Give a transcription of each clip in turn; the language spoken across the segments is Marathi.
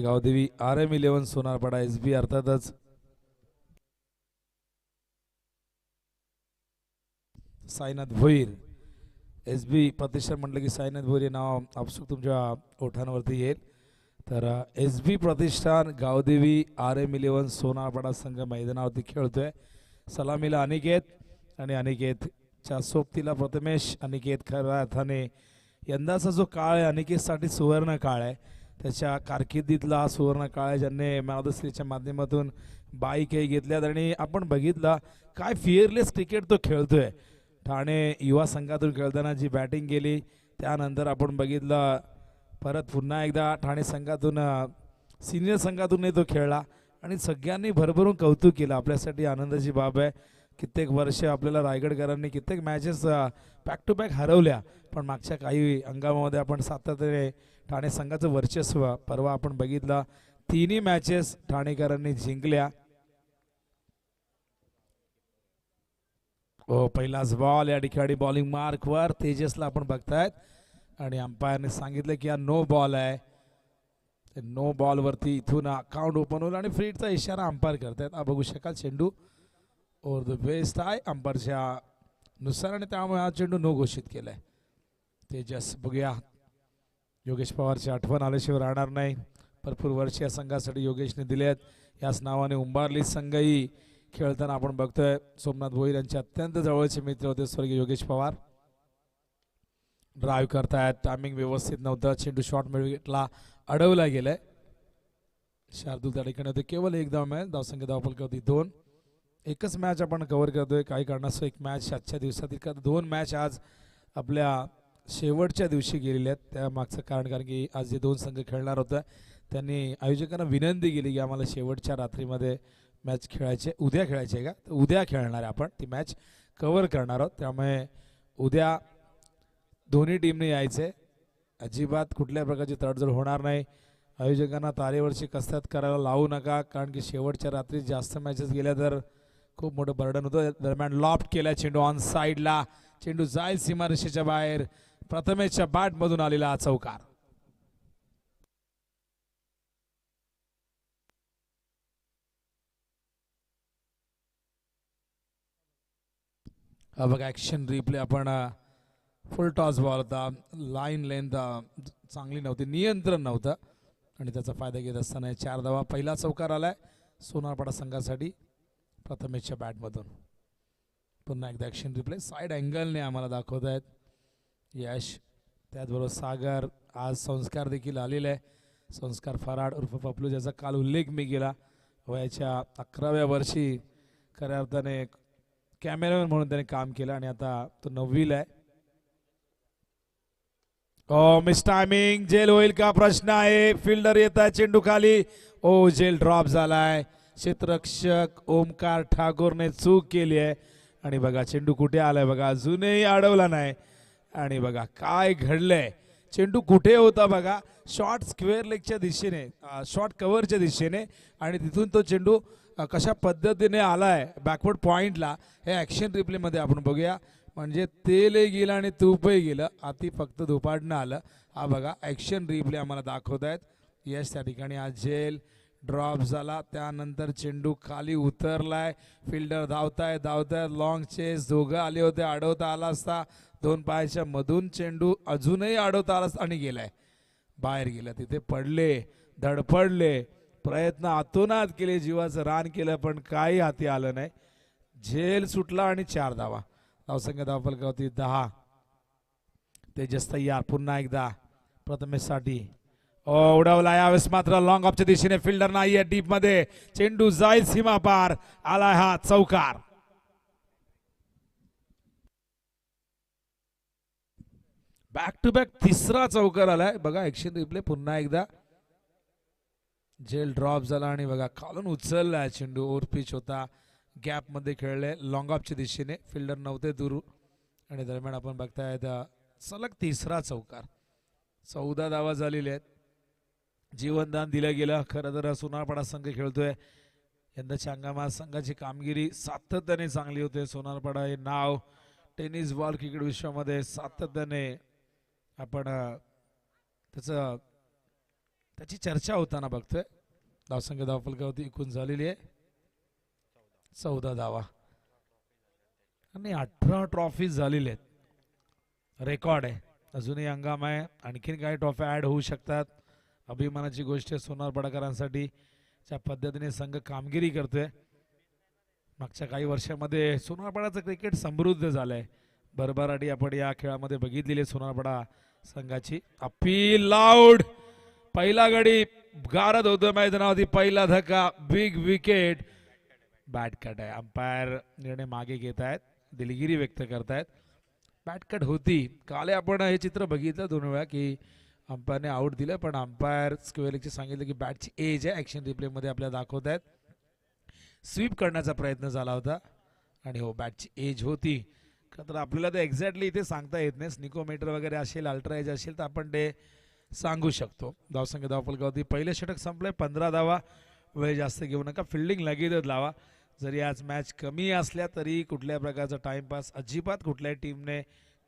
गावदेवी RM11 सोनारपाडा SB अर्थातच साईनाथ भोईर SB प्रतिष्ठान म्हटलं की साईनाथ भोईर हे नाव आपसूक तुमच्या ओठांवरती येईल. तर SB प्रतिष्ठान गावदेवी RM11 सोनारपाडा संघ मैदानावरती खेळतोय. सलामीला अनिकेत आणि अनिकेतच्या सोबतीला प्रथमेश. अनिकेत खऱ्या अर्थाने यंदाचा जो काळ आहे अनिकेतसाठी सुवर्ण काळ आहे. त्याच्या कारकिर्दीतला सुवर्ण काळ आहे, ज्यांनी मॅन ऑफ द सिरीजच्या माध्यमातून बाईकही घेतल्यात आणि आपण बघितला काय फिअरलेस क्रिकेट तो खेळतोय. ठाणे युवा संघातून खेळताना जी बॅटिंग केली त्यानंतर आपण बघितलं परत पुन्हा एकदा ठाणे संघातून सिनियर संघातूनही तो खेळला आणि सगळ्यांनी भरभरून कौतुक केलं. आपल्यासाठी आनंदाची बाब आहे. कित्येक वर्ष आपल्याला रायगडकरांनी कित्येक मॅचेस बॅक टू बॅक हरवल्या, पण मागच्या काही हंगामामध्ये आपण सातत्याने ठाणे संघाचं वर्चस्व परवा आपण बघितलं. तिन्ही मॅचेस ठाणेकरांनी जिंकल्या. पहिलाच बॉल या ठिकाणी बॉलिंग मार्कवर तेजसला आपण बघतायत आणि अंपायरने सांगितलं की हा नो बॉल आहे. नो बॉलवरती इथून अकाउंट ओपन होईल आणि फ्रीडचा इशारा अंपायर करतायत. हा बघू शकाल चेंडू ओव्हर द बेस्ट आहे अंपायरच्या नुसार आणि त्यामुळे हा चेंडू नो घोषित केलाय. तेजस बघूया, योगेश पवारची आठवण आल्याशिवाय राहणार नाही. भरपूर वर्ष या संघासाठी योगेशने दिलेत. याच नावाने उंबारली संघही खेळताना आपण बघतोय. सोमनाथ भोईर यांचे अत्यंत जवळचे मित्र होते स्वर्गीय योगेश पवार. ड्राईव्ह करतायत, टायमिंग व्यवस्थित नव्हतं, चेंडू शॉट मिळवला, अडवला गेलाय. शार्दूल त्या ठिकाणी होते. केवळ एक धाव मिळेल, धावसंख्या धावफलक होती 2. एकच मॅच आपण कव्हर करतोय. काही कारणास्तव एक मॅच आजच्या दिवसातील का 2 मॅच आज आपल्या शेवटच्या दिवशी गेलेल्या आहेत. त्या मागचं कारण की आज जे 2 संघ खेळणार होतं त्यांनी आयोजकांना विनंती केली की आम्हाला शेवटच्या रात्रीमध्ये मॅच खेळायचे. उद्या खेळायचे आहे का, तर उद्या खेळणार आहे आपण ती मॅच कव्हर करणार आहोत. त्यामुळे उद्या दोन्ही टीमने यायचे. अजिबात कुठल्या प्रकारची तडजोड होणार नाही. आयोजकांना तारेवरची कसरत करायला लावू नका, कारण की शेवटच्या रात्री जास्त मॅचेस गेल्या तर खूप मोठं बर्डन होतं. दरम्यान लॉफ्ट केला चेंडू ऑन साईडला, चेंडू जाईल सीमारेषेच्या बाहेर. प्रथमेशच्या बॅटमधून आलेला चौकार. हा बघा ॲक्शन रिप्ले आपण फुल टॉस बॉल होता. लाईन लेंथ चांगली नव्हती, नियंत्रण नव्हतं आणि त्याचा फायदा घेत असताना 4 धावा. पहिला चौकार आलाय सोनारपाडा संघासाठी प्रथमेशच्या बॅटमधून. पुन्हा एकदा ॲक्शन रिप्ले साईड अँगलने आम्हाला दाखवत आहेत यश. त्याचबरोबर सागर, आज संस्कार देखील आलेले आहे. संस्कार फराड उर्फ पपलू, ज्याचा काल उल्लेख मी केला. वयाच्या 11व्या वर्षी खऱ्या अर्थाने कॅमेरामॅन म्हणून त्याने काम केलं आणि आता तो 9वीला आहे. मिस टायमिंग, जेल होईल का प्रश्न आहे. फिल्डर येत आहे चेंडू खाली. जेल ड्रॉप झालाय. क्षेत्ररक्षक ओमकार ठाकूरने चूक केली आहे आणि बघा चेंडू कुठे आलाय बघा, अजूनही अडवला नाही. आणि बघा काय घडलंय, चेंडू कुठे होता बघा, शॉर्ट स्क्वेअर लेगच्या दिशेने, शॉर्ट कव्हरच्या दिशेने, आणि तिथून तो चेंडू कशा पद्धतीने आलाय बॅकवर्ड पॉइंटला हे ॲक्शन रिप्लेमध्ये आपण बघूया. म्हणजे तेलही गेलं आणि तूपही गेलं, आती फक्त दुपाडणं आलं. हा बघा ॲक्शन रिप्ले आम्हाला दाखवत आहेत. यश त्या ठिकाणी आज जेल ड्रॉप झाला, त्यानंतर चेंडू खाली उतरलाय. फिल्डर धावतायत लॉंग चेस, दोघं आले होते, अडवता आला असता. 2 पायाच्या मधून चेंडू अजूनही अडवता आला आणि गेलाय बाहेर गेला. तिथे पडले, धडपडले, प्रयत्न आतोनात केले, जीवाचं रान केलं, पण काही हाती आलं नाही. झेल सुटला आणि 4 धावा. धावसंख्या धावफलक होती 10. तेजस तयार पुन्हा एकदा प्रथमेशसाठी. उडवला यावेळेस मात्र लॉंग ऑफच्या दिशेने, फिल्डर नाहीये डीप मध्ये, चेंडू जाईल सीमा पार, आलाय हा चौकार. बॅक टू बॅक तिसरा चौकार आलाय बघा. ॲक्शन रिप्ले पुन्हा एकदा. जेल ड्रॉप झाला आणि बघा खालून उचललाय चेंडू. ओव्हर पिच होता, गॅप मध्ये खेळले लॉंग ऑफच्या दिशेने, फिल्डर नव्हते दूर आणि दरम्यान आपण बघतायत सलग तिसरा चौकार. 14 धावा झालेल्या आहेत. जीवनदान दिलं गेलं. खरं तर सोनारपाडा संघ खेळतोय. यंदाच्या हंगामात संघाची कामगिरी सातत्याने चांगली होते. सोनारपाडा हे नाव टेनिस बॉल क्रिकेट विश्वामध्ये सातत्याने आपण त्याचं त्याची चर्चा होताना बघतोय. धावसंख्या धावफलकावरती एकूण झालेली आहे 14 धावा आणि 18 ट्रॉफीज झालेले आहेत. रेकॉर्ड आहे. अजूनही हंगाम आहे. आणखीन काही ट्रॉफ्या ऍड होऊ शकतात. अभिमानाची गोष्ट आहे सोनारपाडाकरांसाठी. ज्या पद्धतीने संघ कामगिरी करतोय. मागच्या काही वर्षामध्ये सोनारपाडाचं क्रिकेट समृद्ध झालंय. भरभराटी आपण या खेळामध्ये बघितलेली सोनारपाडा संघाची. Appeal loud. पहिला गडी गारद होतो मैदानावरती. पहिला धक्का. Big wicket. बॅट कट आहे. अंपायर निर्णय मागे घेत आहेत. दिलगिरी व्यक्त करतायत. बॅट कट होती. काल आपण हे चित्र बघितलं 2 वेळा की अंपायरने आउट दिलं, पण अंपायर स्क्वेअरचे सांगितलं की बॅटची एज आहे. ॲक्शन रिप्लेमध्ये आपल्याला दाखवत आहेत. स्वीप करण्याचा प्रयत्न झाला होता आणि हो बॅटची एज होती. तर आपल्याला ते एक्झॅक्टली इथे सांगता येत नाही. स्निकोमीटर वगैरे असेल, अल्ट्रा एज असेल तर आपण ते सांगू शकतो. धावसंख्या धावफलकावरती पहिले षटक संपलंय. 15 धावा. वेळ जास्त घेऊ नका. फिल्डिंग लगेचच लावा. जरी आज मॅच कमी असल्या तरी कुठल्या प्रकारचा टाइमपास अजिबात कुठल्याही टीमने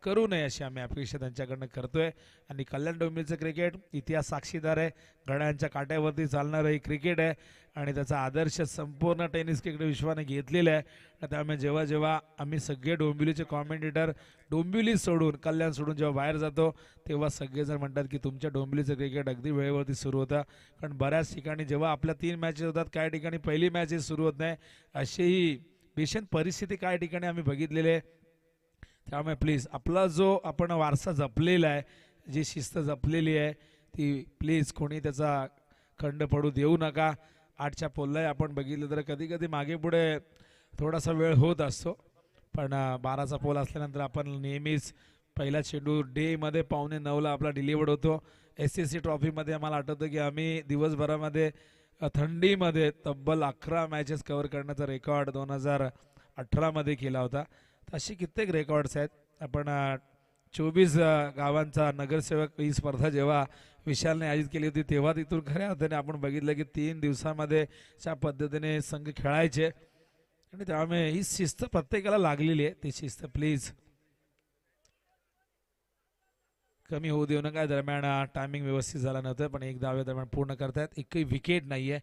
करू नये अशी आम्ही अपेक्षा त्यांच्याकडनं करतोय. आणि कल्याण डोंबिवलीचं क्रिकेट इतिहास साक्षीदार आहे. घड्याळांच्या काट्यावरती चालणारं हे क्रिकेट आहे आणि त्याचा आदर्श संपूर्ण टेनिस क्रिकेट विश्वाने घेतलेला आहे. त्यामुळे जेव्हा जेव्हा आम्ही सगळे डोंबिवलीचे कॉमेंटेटर डोंबिवली सोडून कल्याण सोडून जेव्हा बाहेर जातो तेव्हा सगळेजण म्हणतात की तुमच्या डोंबिवलीचं क्रिकेट अगदी वेळेवरती सुरू होतं. कारण बऱ्याच ठिकाणी जेव्हा आपल्या 3 मॅचेस होतात काही ठिकाणी पहिली मॅचेस सुरू होत नाही. अशीही भीषण परिस्थिती काही ठिकाणी आम्ही बघितलेली आहे. त्यामुळे प्लीज आपला जो आपण वारसा जपलेला आहे, जी शिस्त जपलेली आहे ती प्लीज कोणी त्याचा खंड पडू देऊ नका. 8च्या पोललाही आपण बघितलं तर कधी कधी मागे पुढे थोडासा वेळ होत असतो, पण 12चा पोल असल्यानंतर आपण नेहमीच पहिला चेंडू डेमध्ये 8:45ला आपला डिलिव्हर्ड होतो. SSC ट्रॉफीमध्ये आम्हाला आठवतं की आम्ही दिवसभरामध्ये थंडीमध्ये तब्बल 11 मॅचेस कव्हर करण्याचा रेकॉर्ड 2018मध्ये केला होता. अशी कित्येक रेकॉर्ड्स आहेत. आपण 24 गावांचा नगरसेवक ही स्पर्धा जेव्हा विशालने आयोजित केली होती तेव्हा तिथून खऱ्या अर्थाने आपण बघितलं की 3 दिवसामध्ये अशा पद्धतीने संघ खेळायचे आणि त्यामुळे ही शिस्त प्रत्येकाला लागलेली आहे. ती शिस्त प्लीज कमी होऊ देऊ नका. दरम्यान टायमिंग व्यवस्थित झाला नव्हतं पण 1 धावे दरम्यान पूर्ण करतायत. एकही विकेट नाहीये.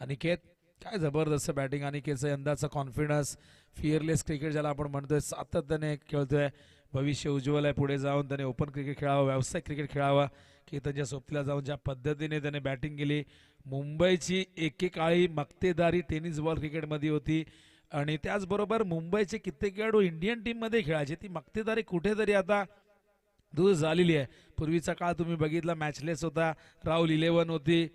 अनिकेत काय जबरदस्त बॅटिंग. अनिकेतचा यंदाचा कॉन्फिडन्स फिअरलेस क्रिकेट ज्याला आपण म्हणतोय सातत्याने खेळतोय. भविष्य उज्ज्वल आहे. पुढे जाऊन त्याने ओपन क्रिकेट खेळावं, व्यावसायिक क्रिकेट खेळावं की त्यांच्या सोबतीला जाऊन ज्या पद्धतीने त्याने बॅटिंग केली. मुंबईची एकेकाळी मक्तेदारी टेनिस बॉल क्रिकेटमध्ये होती आणि त्याचबरोबर मुंबईचे कित्येक खेळाडू इंडियन टीममध्ये खेळायचे. ती मक्तेदारी कुठेतरी आता दूर झालेली आहे. पूर्वीचा काळ तुम्ही बघितला मॅचलेस होता. राहुल 11 होती,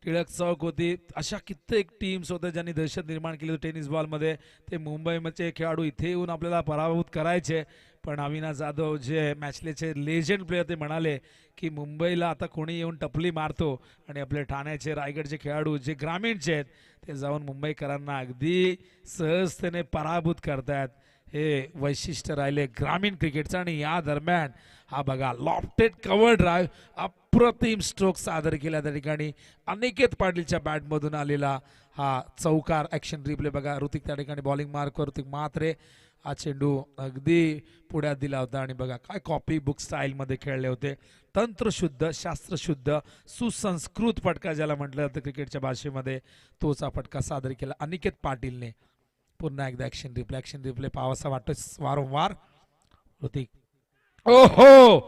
टिळक चौक होती. अशा कित्येक टीम्स होत्या ज्यांनी दहशत निर्माण केली होती टेनिस बॉलमध्ये. ते मुंबईमध्ये खेळाडू इथे येऊन आपल्याला पराभूत करायचे. पण अविनाश जाधव जे मॅचलेचे लेजंड प्लेयर ते म्हणाले की मुंबईला आता कोणी येऊन टपली मारतो आणि आपले ठाण्याचे रायगडचे खेळाडू जे ग्रामीणचे आहेत ते जाऊन मुंबईकरांना अगदी सहजतेने पराभूत करतायत. हे वैशिष्ट्य राहिले ग्रामीण क्रिकेटचं. आणि या दरम्यान हा बघा लॉफ्टेड कव्हर ड्राईव्ह अप्रतिम स्ट्रोक सादर केला त्या ठिकाणी. अनिकेत पाटीलच्या बॅटमधून आलेला हा चौकार. ॲक्शन रिप्ले बघा. ऋतिक त्या ठिकाणी बॉलिंग मार्कवर. ऋतिक मात्रे हा चेंडू अगदी पुढ्यात दिला होता आणि बघा काय कॉपी बुक स्टाईलमध्ये खेळले होते. तंत्रशुद्ध, शास्त्रशुद्ध, सुसंस्कृत फटका ज्याला म्हटलं जातं क्रिकेटच्या भाषेमध्ये तोच हा फटका सादर केला अनिकेत पाटीलने. पुन्हा एकदा ॲक्शन रिप्ले पाहावासा वाटतो वारंवार. ऋतिक ओहो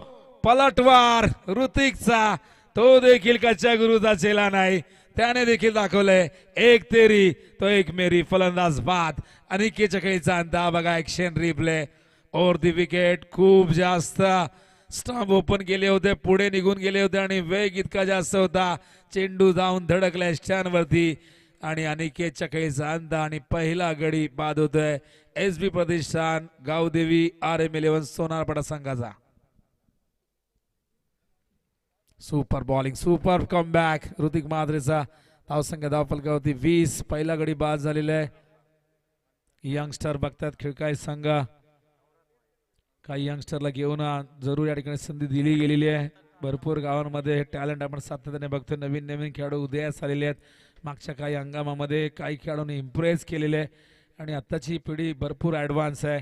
पलटवार ऋतिकचा. तो देखील कच्च्या गुरुचा चेला नाही. त्याने देखील दाखवलंय एक तेरी तो एक मेरी. फलंदाज बाद. अनिकेतच्या खेळीचा अंदाज बघा. Action replay. ओव्हर दी विकेट. खूप जास्त स्टंप ओपन केले होते, पुढे निघून गेले होते आणि वेग इतका जास्त होता. चेंडू जाऊन धडकला स्टॅनवरती आणि अनिकेतच्या खेळीचा अंत आणि पहिला गडी बाद होतोय SB प्रतिष्ठान गावदेवी RM11 सोनारपाडा संघाचा. Super bowling, super comeback Hrithik मात्रेचा. धावसंख्या धावफलकावरती 20. पहिला गडी बाद झालेला आहे. यंगस्टर बघतात खिळकाई संघ. काही यंगस्टरला घेऊन जरूर या ठिकाणी संधी दिली गेलेली आहे. भरपूर गावांमध्ये टॅलेंट आपण सातत्याने बघतोय. नवीन नवीन खेळाडू उदयास आलेले आहेत. मागच्या काही हंगामामध्ये काही खेळाडूंनी इम्प्रेस केलेले आहे आणि आत्ताची पिढी भरपूर ॲडव्हान्स आहे.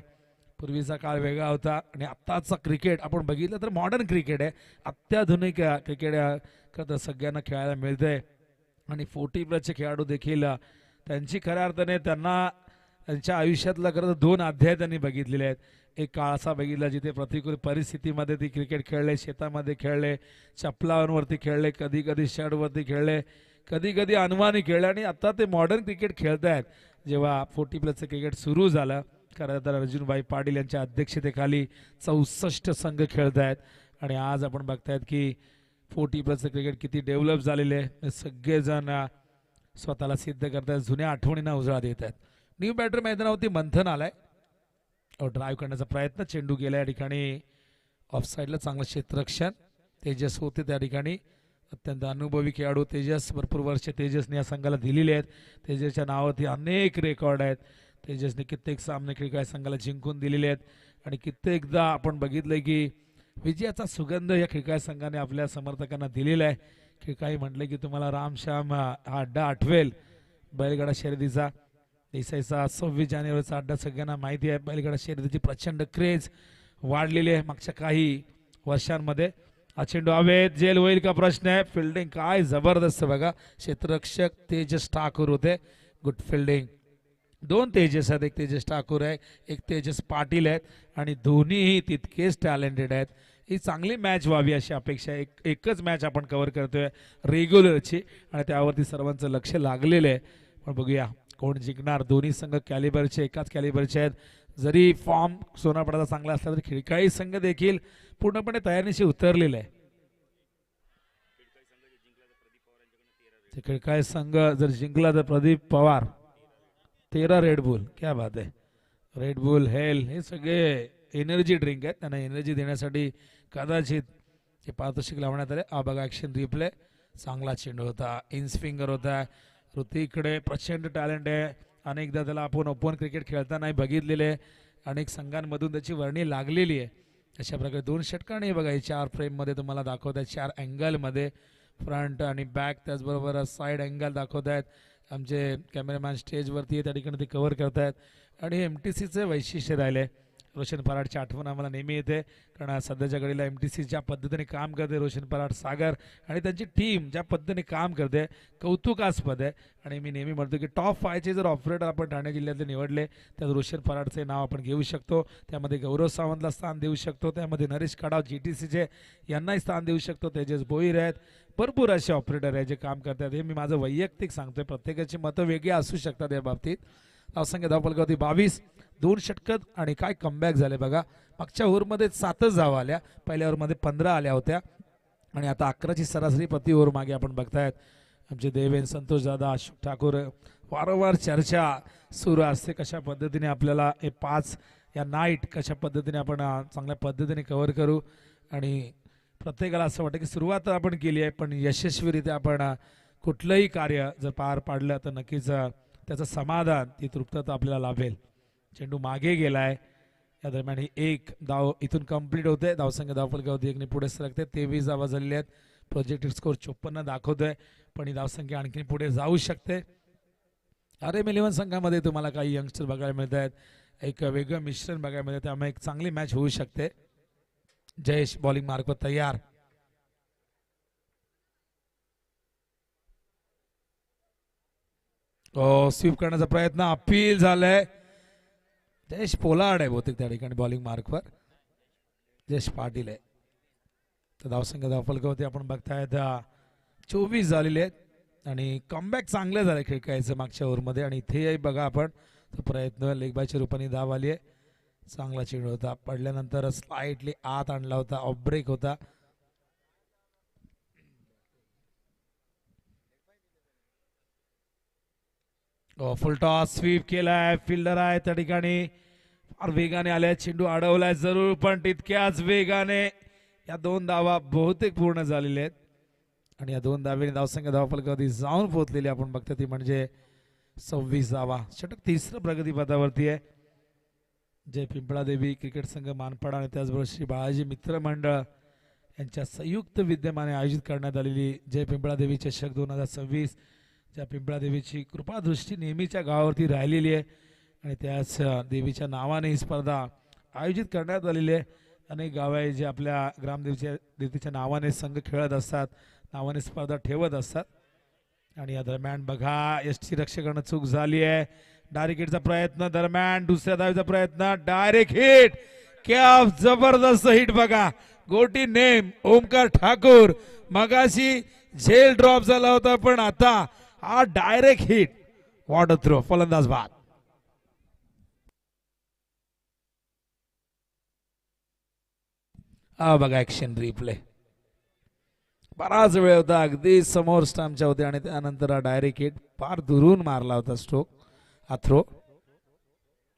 पूर्वीचा काळ वेगळा होता आणि आत्ताचा क्रिकेट आपण बघितलं तर मॉडर्न क्रिकेट आहे, अत्याधुनिक क्रिकेट तर सगळ्यांना खेळायला मिळतंय. आणि 40+ खेळाडू देखील त्यांची खऱ्या अर्थाने त्यांना त्यांच्या आयुष्यातला खरं तर 2 अध्याय त्यांनी बघितलेले आहेत. एक काळ असा बघितला जिथे प्रतिकूल परिस्थितीमध्ये ती क्रिकेट खेळले, शेतामध्ये खेळले, चपलांवरती खेळले, कधी कधी शर्टवरती खेळले, कधी कधी अनवाणी खेळले आणि आता ते मॉडर्न क्रिकेट खेळत आहेत. जेव्हा 40+ क्रिकेट सुरू झालं खरं तर अर्जुनभाई पाटील यांच्या अध्यक्षतेखाली 64 संघ खेळत आहेत आणि आज आपण बघतायत की 40+ क्रिकेट किती डेव्हलप झालेले आहे. सगळेजण स्वतःला सिद्ध करतात, जुन्या आठवणींना उजाळा देत आहेत. न्यू बॅटर मैदानावरती मंथन आलाय, ड्राईव्ह करण्याचा प्रयत्न, चेंडू गेला या ठिकाणी ऑफसाईडला. चांगलं क्षेत्ररक्षण, तेजस होते त्या ठिकाणी, अत्यंत अनुभवी खेळाडू तेजस. भरपूर वर्ष तेजसने या संघाला दिलेली आहेत. तेजसच्या नावावरती अनेक रेकॉर्ड आहेत. तेजसने कित्येक सामने क्रिकेट संघाला जिंकून दिलेले आहेत आणि कित्येकदा आपण बघितलंय की विजयाचा सुगंध या क्रिकेट संघाने आपल्या समर्थकांना दिलेला आहे. क्रिकेट म्हटलं की तुम्हाला रामश्याम हा अड्डा आठवेल, बैलगाडा शर्यतीचा. देसाईचा 26 जानेवारीचा अड्डा सगळ्यांना माहिती आहे. बैलगाडा शर्यतीची प्रचंड क्रेज वाढलेली आहे मागच्या काही वर्षांमध्ये. हा चेंडू हवेत, जेल होईल का प्रश्न आहे. फिल्डिंग काय जबरदस्त बघा, क्षेत्ररक्षक तेजस ठाकूर होते. Good fielding. 2 तेजस आहेत, एक तेजस ठाकूर आहे, एक तेजस पाटील आहेत आणि दोन्हीही तितकेच टॅलेंटेड आहेत. ही चांगली मॅच व्हावी अशी अपेक्षा आहे. एकच मॅच आपण कव्हर करतोय रेग्युलरची आणि त्यावरती सर्वांचं लक्ष लागलेलं आहे. पण बघूया कोण जिंकणार. दोन्ही संघ कॅलिबरचे, एकाच कॅलिबरचे आहेत. जरी फॉर्म सोनापडाचा चांगला असला तरी खिळकाई संघ देखील पूर्णपणे तयारीशी उतरलेला आहे. खिळकाई संघ जर जिंकला तर प्रदीप पवार 13 रेडबुल, क्या बात आहे. रेडबुल, हेल हे सगळे एनर्जी ड्रिंक आहेत, त्यांना एनर्जी देण्यासाठी कदाचित ते पारितोषिक लावण्यात आले. बघा ॲक्शन रिप्ले, चांगला चेंडू होता, इन्स फिंगर होता. ऋतिककडे प्रचंड टॅलेंट आहे. अनेकदा त्याला आपण ओपन क्रिकेट खेळताना बघितलेले, अनेक संघांमधून त्याची वर्णी लागलेली आहे. अशा प्रकारे 2 षटकाने बघा 4 फ्रेममध्ये तुम्हाला दाखवत आहेत, 4 अँगलमध्ये, फ्रंट आणि बॅक, त्याचबरोबर साईड अँगल दाखवत आहेत. आमचे कॅमेरामॅन स्टेजवरती आहे त्या ठिकाणी ते कव्हर करतायत आणि MTCचं वैशिष्ट्य राहिले. रोशन पराडची आठवण आम्हाला नेहमी येते, कारण सध्याच्या घडीला MTC ज्या पद्धतीने काम करते, रोशन पराड, सागर आणि त्यांची टीम ज्या पद्धतीने काम करते, कौतुकास्पद आहे. आणि मी नेहमी म्हणतो की टॉप 5चे जर ऑपरेटर आपण ठाणे जिल्ह्यातले निवडले तर रोशन पराडचे नाव आपण घेऊ शकतो. त्यामध्ये गौरव सावंतला स्थान देऊ शकतो, त्यामध्ये नरेश कडाव GTCचे यांनाही स्थान देऊ शकतो, तेजस भोईर आहेत. भरपूर असे ऑपरेटर आहेत जे काम करतात. हे मी माझं वैयक्तिक सांगतोय, प्रत्येकाची मतं वेगळी असू शकतात या बाबतीत. धावसंख्या धावफलक होती 22, 2 षटकं आणि काय कमबॅक झाले बघा. मागच्या ओव्हरमध्ये 7च धावा आल्या, पहिल्या ओव्हरमध्ये 15 आल्या होत्या आणि आता 11ची सरासरी प्रति ओव्हर मागे आपण बघतायत. आमचे देवेन, संतोष दादा, अशोक ठाकूर, वारंवार चर्चा सुरू असते कशा पद्धतीने आपल्याला हे 5 या नाईट कशा पद्धतीने आपण चांगल्या पद्धतीने कव्हर करू. आणि प्रत्येकाला असं वाटतं की सुरुवात आपण केली आहे, पण यशस्वीरित्या आपण कुठलंही कार्य जर पार पाडलं तर नक्कीच त्याचं समाधान, ती तृप्तता आपल्याला लाभेल. चेंडू मागे गेलाय, या दरम्यान ही 1 धाव इथून कंप्लीट होते. धावसंख्या धावफलकावरती 1ने पुढे सरकते. 23 धावा झालेल्या आहेत. प्रोजेक्टेड स्कोर 54 दाखवतोय, पण ही धावसंख्या आणखी पुढे जाऊ शकते. RM11 संघामध्ये तुम्हाला काही यंगस्टर बघायला मिळत आहेत, एक वेगळं मिश्रण बघायला मिळतं, त्यामुळे एक चांगली मॅच होऊ शकते. जयेश बॉलिंग मार्कवर तयार. स्वीप करण्याचा प्रयत्न, अपील झालंय. जयेश पोलार्ड आहे बहुतेक त्या ठिकाणी बॉलिंग मार्कवर, जयेश पाटील आहे. तर धावसंख्या धावफलकावरती आपण बघतायत 24 झालेले आहेत आणि कमबॅक चांगलं झालं खेळायचं मागच्या ओव्हरमध्ये. आणि इथेही बघा आपण तो प्रयत्न, लेग बायच्या रूपाने धाव आली आहे. चांगला चेंडू होता, पडल्यानंतर स्लाइटली आत आणला होता, ऑफ ब्रेक होता. फुल टॉस, स्वीप केलाय, फिल्डर आहे त्या ठिकाणी, फार वेगाने आल्या, चेंडू अडवलाय जरूर, पण तितक्याच वेगाने या 2 धावा बहुतेक पूर्ण झालेल्या आहेत. आणि या 2 धावेने धावसंख्या धावफलकावरती जाऊन पोहोचलेली आपण बघतो, ती म्हणजे 26 धावा. षटक 3रं प्रगतीपथावरती आहे. जय पिंपळादेवी क्रिकेट संघ मानपाडा आणि त्याचबरोबर श्री बाळाजी मित्र मंडळ यांच्या संयुक्त विद्यमाने आयोजित करण्यात आलेली जय पिंपळादेवी चषक 2026, ज्या पिंपळादेवीची कृपादृष्टी नेहमीच्या गावावरती राहिलेली आहे आणि त्याच देवीच्या नावाने ही स्पर्धा आयोजित करण्यात आलेली आहे. अनेक गाव आहे जे आपल्या ग्रामदेवतेच्या नावाने संघ खेळत असतात, नावाने स्पर्धा ठेवत असतात. आणि या दरम्यान बघा यष्टी रक्षकांना चूक झाली आहे. डायरेक्ट हिटचा प्रयत्न दरम्यान दुसऱ्या धावेचा प्रयत्न डायरेक्ट हिट. क्या जबरदस्त हिट बघा. गोटी नेम ओमकार ठाकूर. मगाशी झेल ड्रॉप झाला होता पण आता हा direct hit. What a throw. फलंदाज बाद. हा बघा ऍक्शन रिप्ले. बराच वेळ होता अगदी समोर स्टंपच्या होते आणि त्यानंतर हा डायरेक्ट हिट. फार दुरून मारला होता स्ट्रोक. हा थ्रो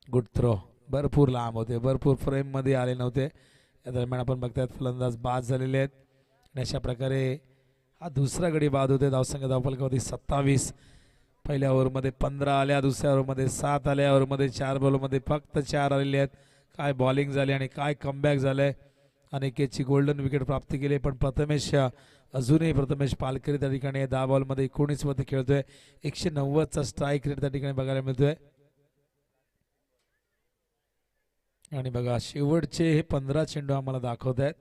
गुड थ्रो. भरपूर लांब होते, भरपूर फ्रेम मध्ये आले नव्हते. या दरम्यान आपण बघतायत फलंदाज बाद झालेले आहेत. आणि अशा प्रकारे हा दुसरा गडी बाद होते. धावसंख्या धावफलकावरती 27. पहिल्या ओव्हरमध्ये 15 आल्या, दुसऱ्या ओव्हरमध्ये 7 आल्या, ओव्हरमध्ये 4 बॉलमध्ये फक्त 4 आलेले आहेत. काय बॉलिंग झाली आणि काय कमबॅक झालंय. अनेकेची गोल्डन विकेट प्राप्त केली पण प्रथमेश अजूनही प्रथमेश पालकरी त्या ठिकाणी 10 बॉलमध्ये 19 मध्ये खेळतोय. 190चा स्ट्राईक रेट त्या ठिकाणी बघायला मिळतोय. आणि बघा शेवटचे हे 15 चेंडू आम्हाला दाखवत आहेत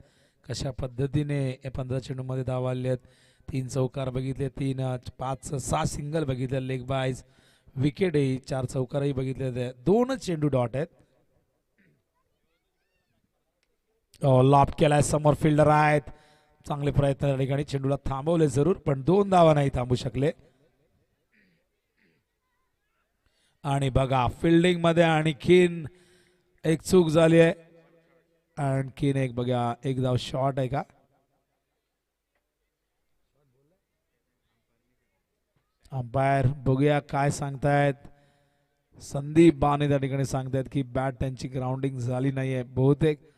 कशा पद्धतीने हे 15 चेंडू मध्ये धावा आले आहेत. 3 चौकार बघितले, 3 5 6 सिंगल बघितले, लेग बायज विकेटही 4 चौकारही बघितले. 2 चेंडू डॉट आहेत. लॉप केलाय, समोर फिल्डर आहेत. चांगले प्रयत्न त्या ठिकाणी चेंडूला थांबवले जरूर पण 2 धावा नाही थांबू शकले. आणि बघा फिल्डिंग मध्ये आणखीन एक चूक झाली आहे. आणखीन एक बघा एक धाव शॉट आहे का. अंपायर बघूया काय सांगतायत. संदीप बाने त्या ठिकाणी सांगतायत की बॅट त्यांची ग्राउंडिंग झाली नाहीये. बहुतेक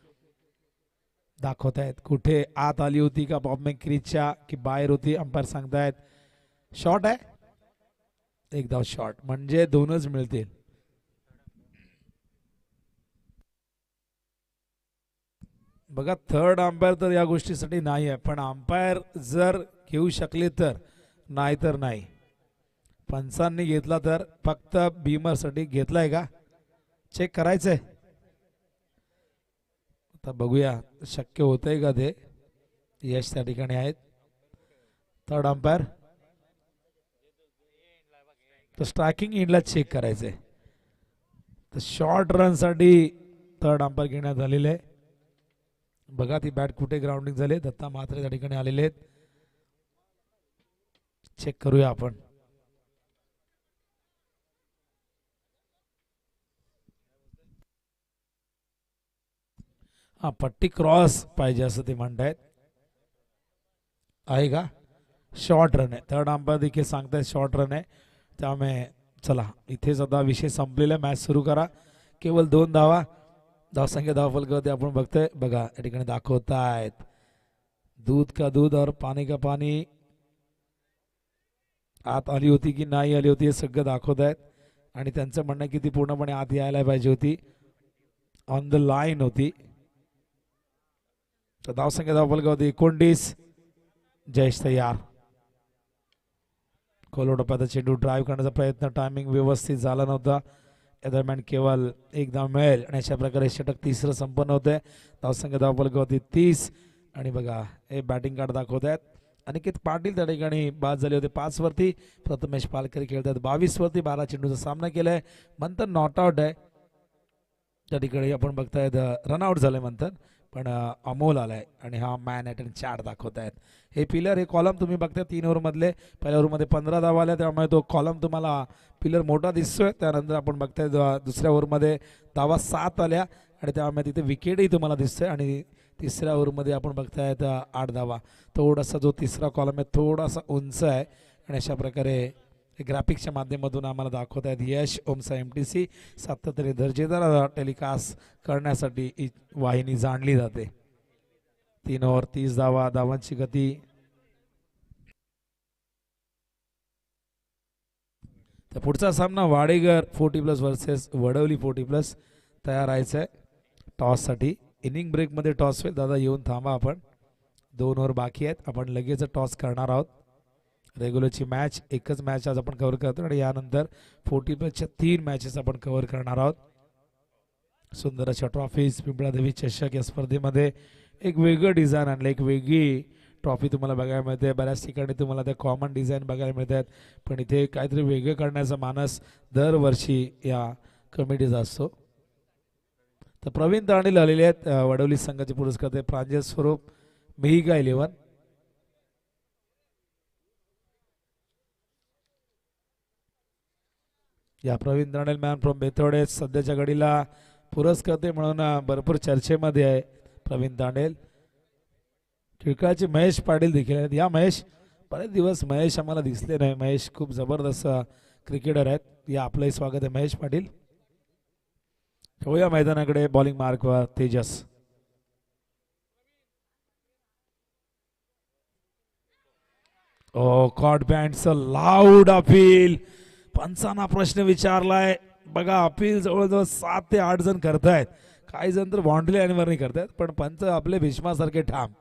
दाखवत आहेत कुठे आत आली होती का बॉम्बिंग क्रीजच्या की बाहेर होती. अंपायर सांगतायत शॉट आहे. एक धाव शॉट म्हणजे 2च मिळतील. बघा थर्ड अंपायर तर या गोष्टीसाठी नाही आहे पण अंपायर जर घेऊ शकले तर, नाही तर नाही. पंचांनी घेतला तर फक्त बीमर साठी घेतलाय का चेक करायचंय. आता बघूया शक्य होतंय का ते. यश त्या ठिकाणी आहेत. थर्ड अंपायर तर स्ट्रायकिंग एंडला चेक करायचंय. तर शॉर्ट रन साठी थर्ड अंपायर घेण्यात आलेले आहे. बघा ती बॅट कुठे ग्राउंडिंग झाले. दत्ता म्हात्रे त्या ठिकाणी आलेले आहेत. चेक करूया आपण. हा पट्टी क्रॉस पाहिजे असं ते म्हणतायत. आहे का शॉर्ट रन आहे. थर्ड अंपायर देखील सांगतायत शॉर्ट रन आहे. त्यामुळे चला इथेच आता विषय संपलेला. मॅच सुरू करा. केवळ 2 धावा. धावसंख्या धावफलकावरती आपण बघतोय बघा या ठिकाणी दाखवतायत दूध का दूध और पाणी का पाणी. आत आली होती की नाही आली होती हे सगळं दाखवत आहेत. आणि त्यांचं म्हणणं की ती पूर्णपणे आत यायला पाहिजे होती. ऑन द लाईन होती. तर धावसंख्या धावफलकावरती 29. जयेश तयार. खोल टप्प्यात चेंडू ड्राईव्ह करण्याचा प्रयत्न टायमिंग व्यवस्थित झाला नव्हता. या दरम्यान केवळ एक धाव मिळेल आणि अशा प्रकारे षटक 3रं संपन्न होते. धावसंख्या धावफलकावरती 30. आणि बघा हे बॅटिंग कार्ड दाखवत आहेत. अनिकेत पाटील त्या ठिकाणी बाद झाले होते 5 वरती. प्रथमेश पालकरी खेळतात 22 वरती. 12 चेंडूचा सामना केलाय. मंथन नॉट आउट आहे त्या ठिकाणी आपण बघतायत. रनआउट झाले मंथन पण अमोल आलाय आणि हा मॅन ॲट 4 दाखवत आहेत. हे पिलर हे कॉलम तुम्ही बघताय 3 ओव्हरमधले. पहिल्या ओव्हरमध्ये 15 धावा आल्या त्यामुळे तो कॉलम तुम्हाला पिलर मोठा दिसतोय. त्यानंतर आपण बघताय दुसऱ्या ओव्हरमध्ये धावा 7 आल्या आणि त्यामुळे तिथे विकेटही तुम्हाला दिसतोय. आणि तिसऱ्या ओव्हरमध्ये आपण बघतायत 8 धावा. थोडासा जो तिसरा कॉलम आहे थोडासा उंच आहे आणि अशा प्रकारे ग्राफिक्सच्या माध्यमातून आम्हाला दाखवत आहेत. यश ओमचा MTC सातत्याने दर्जेदार टेलिकास्ट करण्यासाठी ही वाहिनी जाणली जाते. 3 ओव्हर 30 धावा. धावांची गती. तर पुढचा सामना वाडेगर 40+ वर्सेस वडवली 40+ तयार राहायचं आहे टॉससाठी. इनिंग ब्रेकमध्ये टॉस होईल. दादा येऊन थांबा आपण. 2 ओव्हर बाकी आहेत. आपण लगेच टॉस करणार आहोत. रेग्युलरची मॅच एकच मॅच आज आपण कव्हर करतो आणि यानंतर 40+च्या 3 मॅचेस आपण कव्हर करणार आहोत. सुंदर अशा ट्रॉफीज पिंपळादेवी चषक या स्पर्धेमध्ये एक वेगळं डिझाईन आणलं, एक वेगळी ट्रॉफी तुम्हाला बघायला मिळते. बऱ्याच ठिकाणी तुम्हाला त्या कॉमन डिझाईन बघायला मिळतात, पण इथे काहीतरी वेगळं करण्याचा मानस दरवर्षी या कमिटीचा असतो. तर प्रवीण तांडेल आलेले आहेत वडवली संघाचे पुरस्कार प्रांजल स्वरूप मेहिका 11. या प्रवीण तांडेल मॅन फ्रॉम बेथोडे सध्याच्या घडीला पुरस्कर्ते म्हणून भरपूर चर्चेमध्ये आहे प्रवीण तांडेल. खिळकाळचे महेश पाटील देखील आहेत. या महेश बरेच दिवस महेश आम्हाला दिसले नाही. महेश खूप जबरदस्त क्रिकेटर आहेत. या आपलंही स्वागत आहे महेश पाटील. या मैदानाकडे बॉलिंग मार्कवर तेजस. ओ कॉट बँडचं लाऊड अपील. पंचांना प्रश्न विचारलाय बघा. अपील जवळजवळ 7 ते 8 जण करतायत. काही जण तर बाउंड्री लाईनवर नाही करतायत, पण पंच आपले भीष्मासारखे ठाम.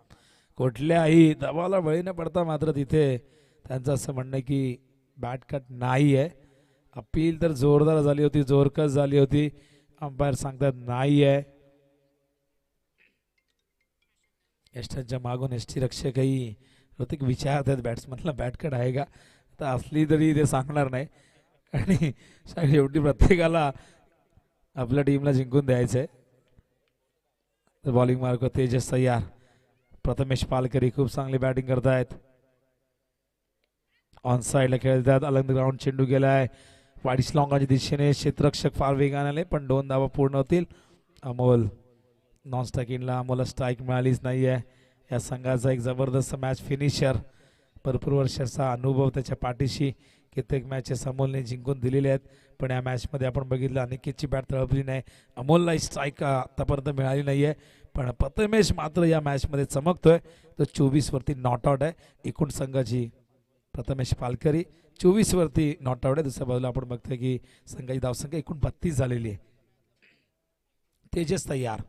कुठल्याही दबावाला बळी न पडता मात्र तिथे त्यांचं असं म्हणणं की बॅट कट नाही आहे. अपील तर जोरदार झाली होती, जोरकस झाली होती. अंपायर सांगतात नाही आहे. यष्टांच्या मागून यष्टी रक्षकही ऋतिक विचारत आहेत बॅट्समनला बॅट कट आहे का, तर असली तरी ते सांगणार नाही. आणि शेवटी प्रत्येकाला आपल्या टीमला जिंकून द्यायचं आहे. तर बॉलिंग मार्क तेजस तयार. प्रथमेश पालकरी खूप चांगली बॅटिंग करतायत. ऑन साईडला खेळतात. अलंग ग्राउंड चेंडू गेलाय वाईट लॉंगाच्या दिशेने. क्षेत्ररक्षक फार वेगाने आले, पण 2 धावा पूर्ण होतील. अमोल नॉन स्ट्राईकिंगला. अमोलला स्ट्राईक मिळालीच नाही आहे. या संघाचा एक जबरदस्त मॅच फिनिशर. भरपूर वर्षाचा अनुभव त्याच्या पाठीशी. कित्येक मॅचेस अमोलने जिंकून दिलेले आहेत, पण या मॅचमध्ये आपण बघितलं अनिकेतची बॅट तळपली नाही. अमोलला स्ट्राईक आतापर्यंत मिळाली नाही आहे, पण प्रथमेश मात्र या मॅचमध्ये चमकतोय. तो 24 वरती नॉट आउट आहे. एकूण संघाची प्रथमेश पालकरी 24 वरती नॉट आउट आहे. दुसऱ्या बाजूला आपण बघतोय की संघाची धावसंख्या एकूण 32 झालेली आहे. तेजस तयार.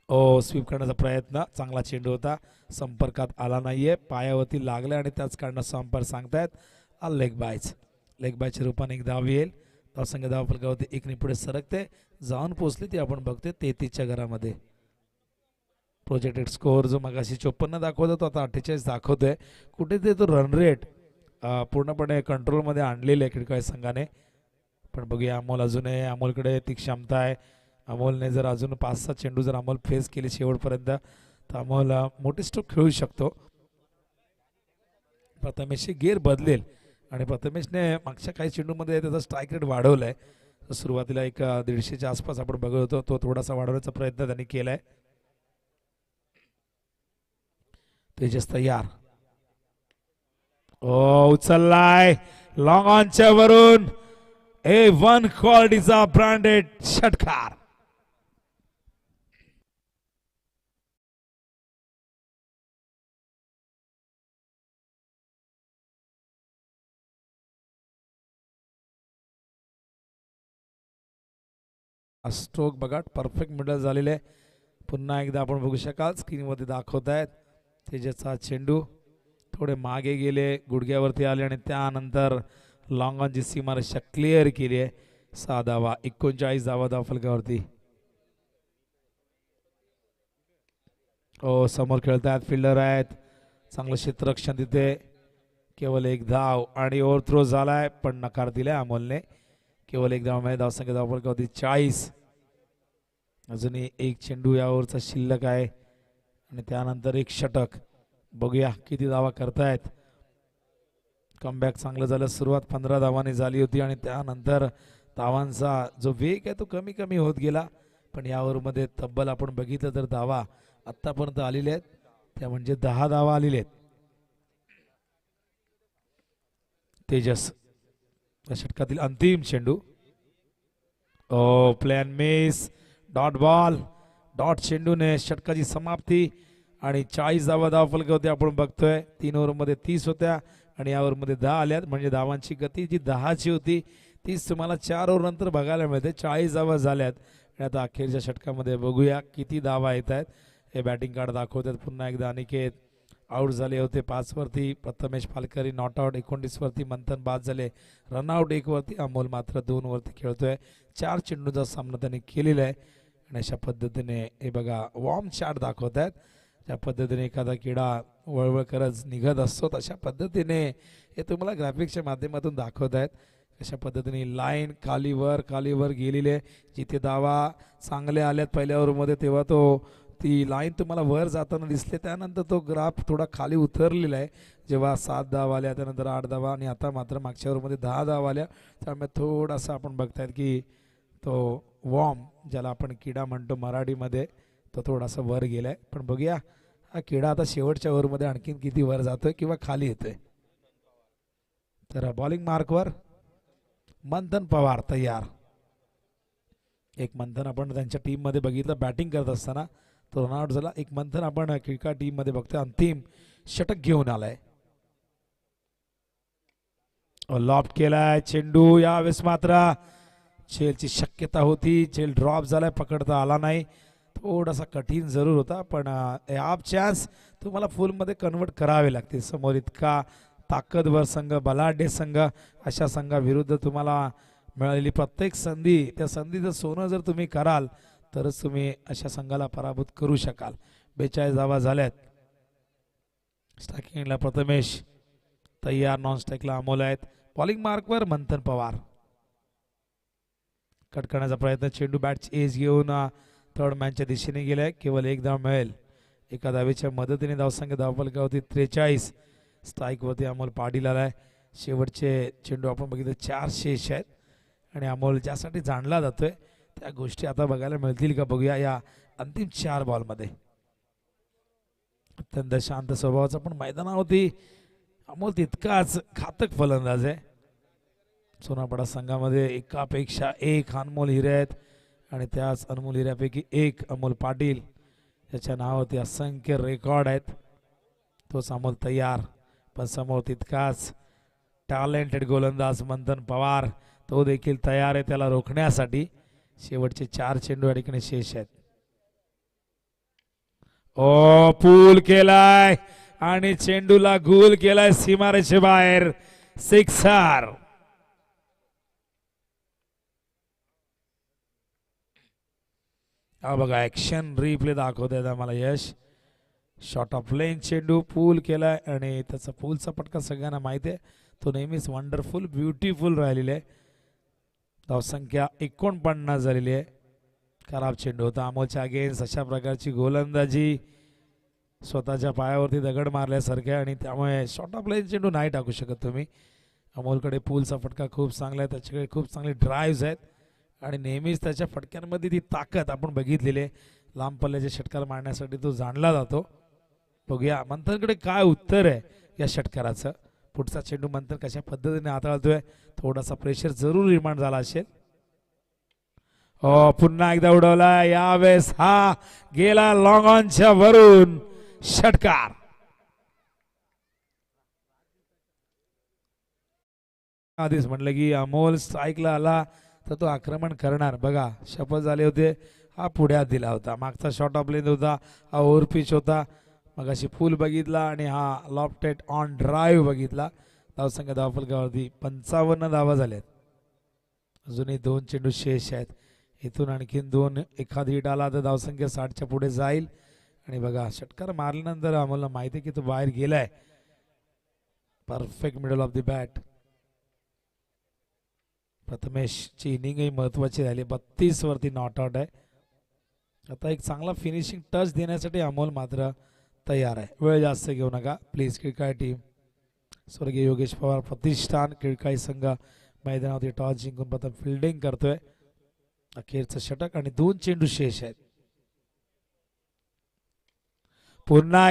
ओ स्वीप करण्याचा प्रयत्न. चांगला चेंडू होता, संपर्कात आला नाहीये. पायावरती लागला आणि त्याच कारणास्तव अंपायर सांगतायत लेग बायच. लेग बायच्या रूपाने एक धाव येईल. धावसंख्या धाव फलकावरती 1 पुढे सरकते. जाऊन पोहोचली ती आपण बघतोय 33च्या घरामध्ये. प्रोजेक्टेड स्कोअर जो मगाशी 54 दाखवत होता आता 48 दाखवतोय. कुठेतरी तो रन रेट पूर्णपणे कंट्रोलमध्ये आणलेले आहे खिडकाळी संघाने. पण बघूया अमोल अजूनही. अमोलकडे ती क्षमता आहे. अमोलने जर अजून 5-6 चेंडू जर अमोल फेस केले शेवटपर्यंत तर अमोल मोठी स्ट्रोक खेळू शकतो. प्रथमेशची गेअर बदलेल आणि प्रथमेशने मागच्या काही चेंडूमध्ये त्याचा स्ट्राईक रेट वाढवलाय. सुरुवातीला एक 150च्या आसपास आपण बघत होतो, तो थोडासा वाढवण्याचा प्रयत्न त्यांनी केलाय. तेजस तयार. ओ उचललाय लॉंग ऑनच्या वरून. A1 क्वालिटीचा ब्रँडेड षटकार. स्ट्रोक बघा परफेक्ट मिडल झालेले. पुन्हा एकदा आपण बघू शकाल स्क्रीनवरती दाखवतायत. तेजसचा चेंडू थोडे मागे गेले, गुडघ्यावरती आले आणि त्यानंतर लॉंग ऑनची सीमारेषा क्लिअर केली आहे. 6 धावा. 39 धावा धाव फलकावरती. ओ समोर खेळतायत फिल्डर आहेत. चांगलं क्षेत्ररक्षण तिथे. केवळ 1 धाव आणि ओव्हरथ्रो झालाय, पण नकार दिलाय अमोलने. केवळ 1 धाव मध्ये धावसंख्या धाव फलकावरती 40. अजूनही 1 चेंडू या ओव्हरचा शिल्लक आहे आणि त्यानंतर 1 षटक. बघूया किती धावा करतायत. कमबॅक चांगलं झालं. सुरुवात 15 धावांनी झाली होती आणि त्यानंतर धावांचा जो वेग आहे तो कमी कमी होत गेला. पण या ओव्हरमध्ये तब्बल आपण बघितलं तर धावा आतापर्यंत आलेल्या आहेत त्या म्हणजे 10 धावा आलेल्या आहेत. तेजस षटकातील अंतिम चेंडू. Oh plan miss. Dot ball. Dot चेंडूने षटकाची समाप्ती आणि 40 धावा धाव फलकावरती आपण बघतोय. 3 ओव्हरमध्ये 30 होत्या आणि या ओव्हरमध्ये 10 आल्यात. म्हणजे धावांची गती जी 10ची होती तीच तुम्हाला 4 ओव्हर नंतर बघायला मिळते. 40 धावा झाल्यात आणि आता अखेरच्या षटकामध्ये बघूया किती धावा येत आहेत. हे बॅटिंग कार्ड दाखवतात पुन्हा एकदा. अनिकेत आउट झाले होते 5 वरती. प्रथमेश पालकरी नॉट आउट 29 वरती. मंथन बाद झाले रनआउट 1 वरती. अमोल मात्र 2 वरती खेळतोय. 4 चेंडूचा सामना त्यांनी केलेला आहे आणि अशा पद्धतीने हे बघा वॉर्म चार्ट दाखवत आहेत. ज्या पद्धतीने एखादा किडा वळवळ करत निघत असतो तशा पद्धतीने हे तुम्हाला ग्राफिक्सच्या माध्यमातून दाखवत आहेत. अशा पद्धतीने लाईन खालीवर गेलेली आहे. जिथे धावा चांगले आल्यात पहिल्या ओव्हरमध्ये तेव्हा ती लाईन तुम्हाला वर जाताना दिसले. त्यानंतर तो ग्राफ थोडा खाली उतरलेला आहे. जेव्हा 7 धावा आल्या त्यानंतर 8 धावा आणि आता मात्र मागच्या ओव्हरमध्ये 10 धावा आल्या. त्यामुळे थोडासा आपण बघतायत की तो वॉर्म ज्याला आपण किडा म्हणतो मराठीमध्ये तो थोडासा वर गेलाय. पण बघूया हा किडा आता शेवटच्या ओव्हरमध्ये आणखीन किती वर जातोय किंवा खाली येतोय. तर बॉलिंग मार्कवर मंथन पवार तयार. एक मंथन आपण त्यांच्या टीममध्ये बघितलं बॅटिंग करत असताना तो रनआउट झाला. एक मंथन आपण क्रिकेट टीममध्ये बघतोय अंतिम षटक घेऊन आलाय. लॉफ्ट केलाय चेंडू. यावेळेस मात्र झेलची शक्यता होती. झेल ड्रॉप झालाय पकडता आला नाही. थोडासा कठीण जरूर होता पण हाफ चान्स तुम्हाला फुलमध्ये कन्वर्ट करावे लागते. समोर इतका ताकदवर संघ बलाढ्य संघ अशा संघाविरुद्ध तुम्हाला मिळालेली प्रत्येक संधी त्या संधीचं सोनं जर तुम्ही कराल तरच तुम्ही अशा संघाला पराभूत करू शकाल. 42 धावा झाल्यात. स्ट्रायकिंगला प्रथमेश तयार. नॉन स्ट्राईकला अमोल आहेत. बॉलिंग मार्कवर मंथन पवार. कट करण्याचा प्रयत्न. चेंडू बॅटची एज घेऊन थर्ड मॅनच्या दिशेने गेलाय. केवळ एक धाव मिळेल. एका धावेच्या मदतीने धावसंख्या धावफलकावरती 43. स्ट्राईकवरती अमोल पाटील आलाय. शेवटचे चेंडू आपण बघितले 4 शेष आहेत आणि अमोल ज्यासाठी जाणला जातोय त्या गोष्टी आता बघायला मिळतील का बघूया या अंतिम 4 बॉलमध्ये. अत्यंत शांत स्वभावाचा पण मैदानावरती अमोल तितकाच घातक फलंदाज आहे. सोनापडा संघामध्ये एकापेक्षा एक अनमोल हिरे आहेत आणि त्याच अनमोल हिऱ्यापैकी एक अमोल पाटील याच्या नावावरती असंख्य रेकॉर्ड आहेत. तोच अमोल तयार. पण समोर तितकाच टॅलेंटेड गोलंदाज मंथन पवार तो देखील तयार आहे त्याला रोखण्यासाठी. शेवटचे 4 चेंडू या ठिकाणी शेष आहेत. ओ पूल केलाय आणि चेंडूला गुल केलाय सीमारेषे बाहेर. सिक्सर. हा बघा ऍक्शन रिप्ले दाखवत आम्हाला यश. शॉर्ट ऑफ लेन चेंडू पूल केलाय आणि त्याचा पूलचा पटका सगळ्यांना माहिती आहे. तो नेहमीच वंडरफुल ब्युटिफुल राहिलेला आहे. धावसंख्या 49 झालेली आहे. खराब चेंडू होता अमोलच्या अगेन्स्ट. अशा प्रकारची गोलंदाजी स्वतःच्या पायावरती दगड मारल्यासारख्या आणि त्यामुळे शॉर्ट ऑफ लेन चेंडू नाही टाकू शकत तुम्ही. अमोलकडे पूलचा फटका खूप चांगला आहे. त्याच्याकडे खूप चांगले ड्राईव्ह आहेत आणि नेहमीच त्याच्या फटक्यांमध्ये ती ताकद आपण बघितलेली आहे. लांब पल्ल्याचे षटकार मारण्यासाठी तो जाणला जातो. बघूया मंथनकडे काय उत्तर आहे या षटकाराचं. पुढचा चेंडू मंथन कशा पद्धतीने हाताळतोय. थोडासा प्रेशर जरूर निर्माण झाला असेल. हो पुन्हा एकदा उडवला. यावेळेस हा गेला लॉंग ऑनच्या वरून षटकार. आधीच म्हटलं की अमोल स्ट्राईकला आला तर तो आक्रमण करणार. बघा शपथ झाले होते. हा पुढ्यात दिला होता. मागचा शॉट ऑफ लेंथ होता. हा ओव्हर पिच होता. मग अशी फुल बघितला आणि हा लॉफ्टेड ऑन ड्राईव्ह बघितला. धावसंख्या धावफलकावरती 55 धावा झाल्यात. अजूनही 2 चेंडू शेष आहेत. इथून आणखीन 2 एखादी हिट आला तर धावसंख्या 60च्या पुढे जाईल. आणि बघा षटकार मारल्यानंतर आम्हाला माहिती आहे की तो बाहेर गेलाय. Perfect middle of the bat. प्रथमेशची इनिंगही महत्वाची झाली. 32 वरती नॉट आउट आहे. आता एक चांगला फिनिशिंग टच देण्यासाठी अमोल मात्र तयार आहे. वेळ जास्त घेऊ नका प्लीज. क्रिकेट टीम स्वर्गीय योगेश पवार प्रतिष्ठान क्रिकेट संघ मैदानावरती टॉस जिंकून प्रथम फिल्डिंग करतोय. अखेरचं षटक आणि 2 चेंडू शेष आहेत. पुन्हा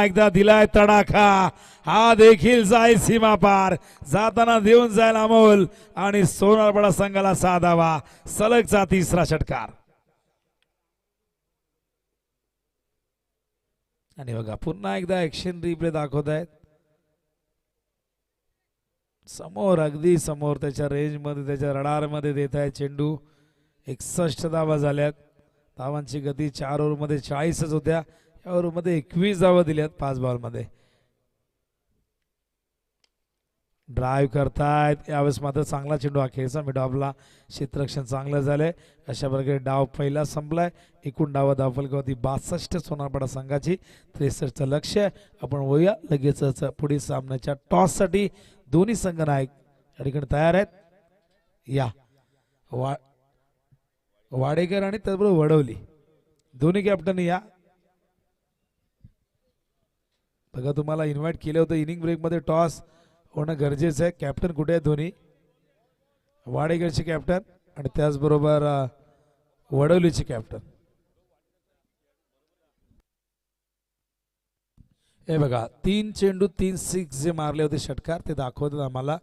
एकदा दिलाय तडाखा. हा देखील जाईल सीमा पार. जाताना देऊन जाईल अमोल आणि सोनारपाडा संघाला साधावा. सलगचा 3रा षटकार. आणि बघा पुन्हा एकदा ऍक्शन रिप्ले दाखवत आहेत. समोर अगदी समोर त्याच्या रेंज मध्ये त्याच्या रडार मध्ये देत आहे चेंडू. 61 धावा झाल्यात. धावांची गती 4 ओव्हरमध्ये 40च होत्या. या ओव्हरमध्ये 21 धावा दिल्यात 5 बॉलमध्ये. ड्राईव्ह करतायत यावेळेस मात्र चांगला चेंडू हा खेळचा मिडॉपला क्षेत्ररक्षण चांगलं झालंय. अशा प्रकारे डाव पहिला संपलाय. एकूण डाव धावफलकावरती 62 सोनारपाडा संघाची 63चं लक्ष आहे. आपण वळूया लगेचच पुढील सामन्याच्या टॉससाठी. दोन्ही संघ नायक या ठिकाणी तयार आहेत. या वाडेकर आणि त्याचबरोबर वडवली दोन्ही कॅप्टन या. बघा तुम्हाला इन्व्हाइट केलं होतं इनिंग ब्रेकमध्ये टॉस होणं गरजेचं आहे. कॅप्टन कुठे आहे दोन्ही? वाडेकरचे कॅप्टन आणि त्याचबरोबर वडवलीचे कॅप्टन. हे बघा 3 चेंडू 3 सिक्स जे मारले होते षटकार ते दाखवतात आम्हाला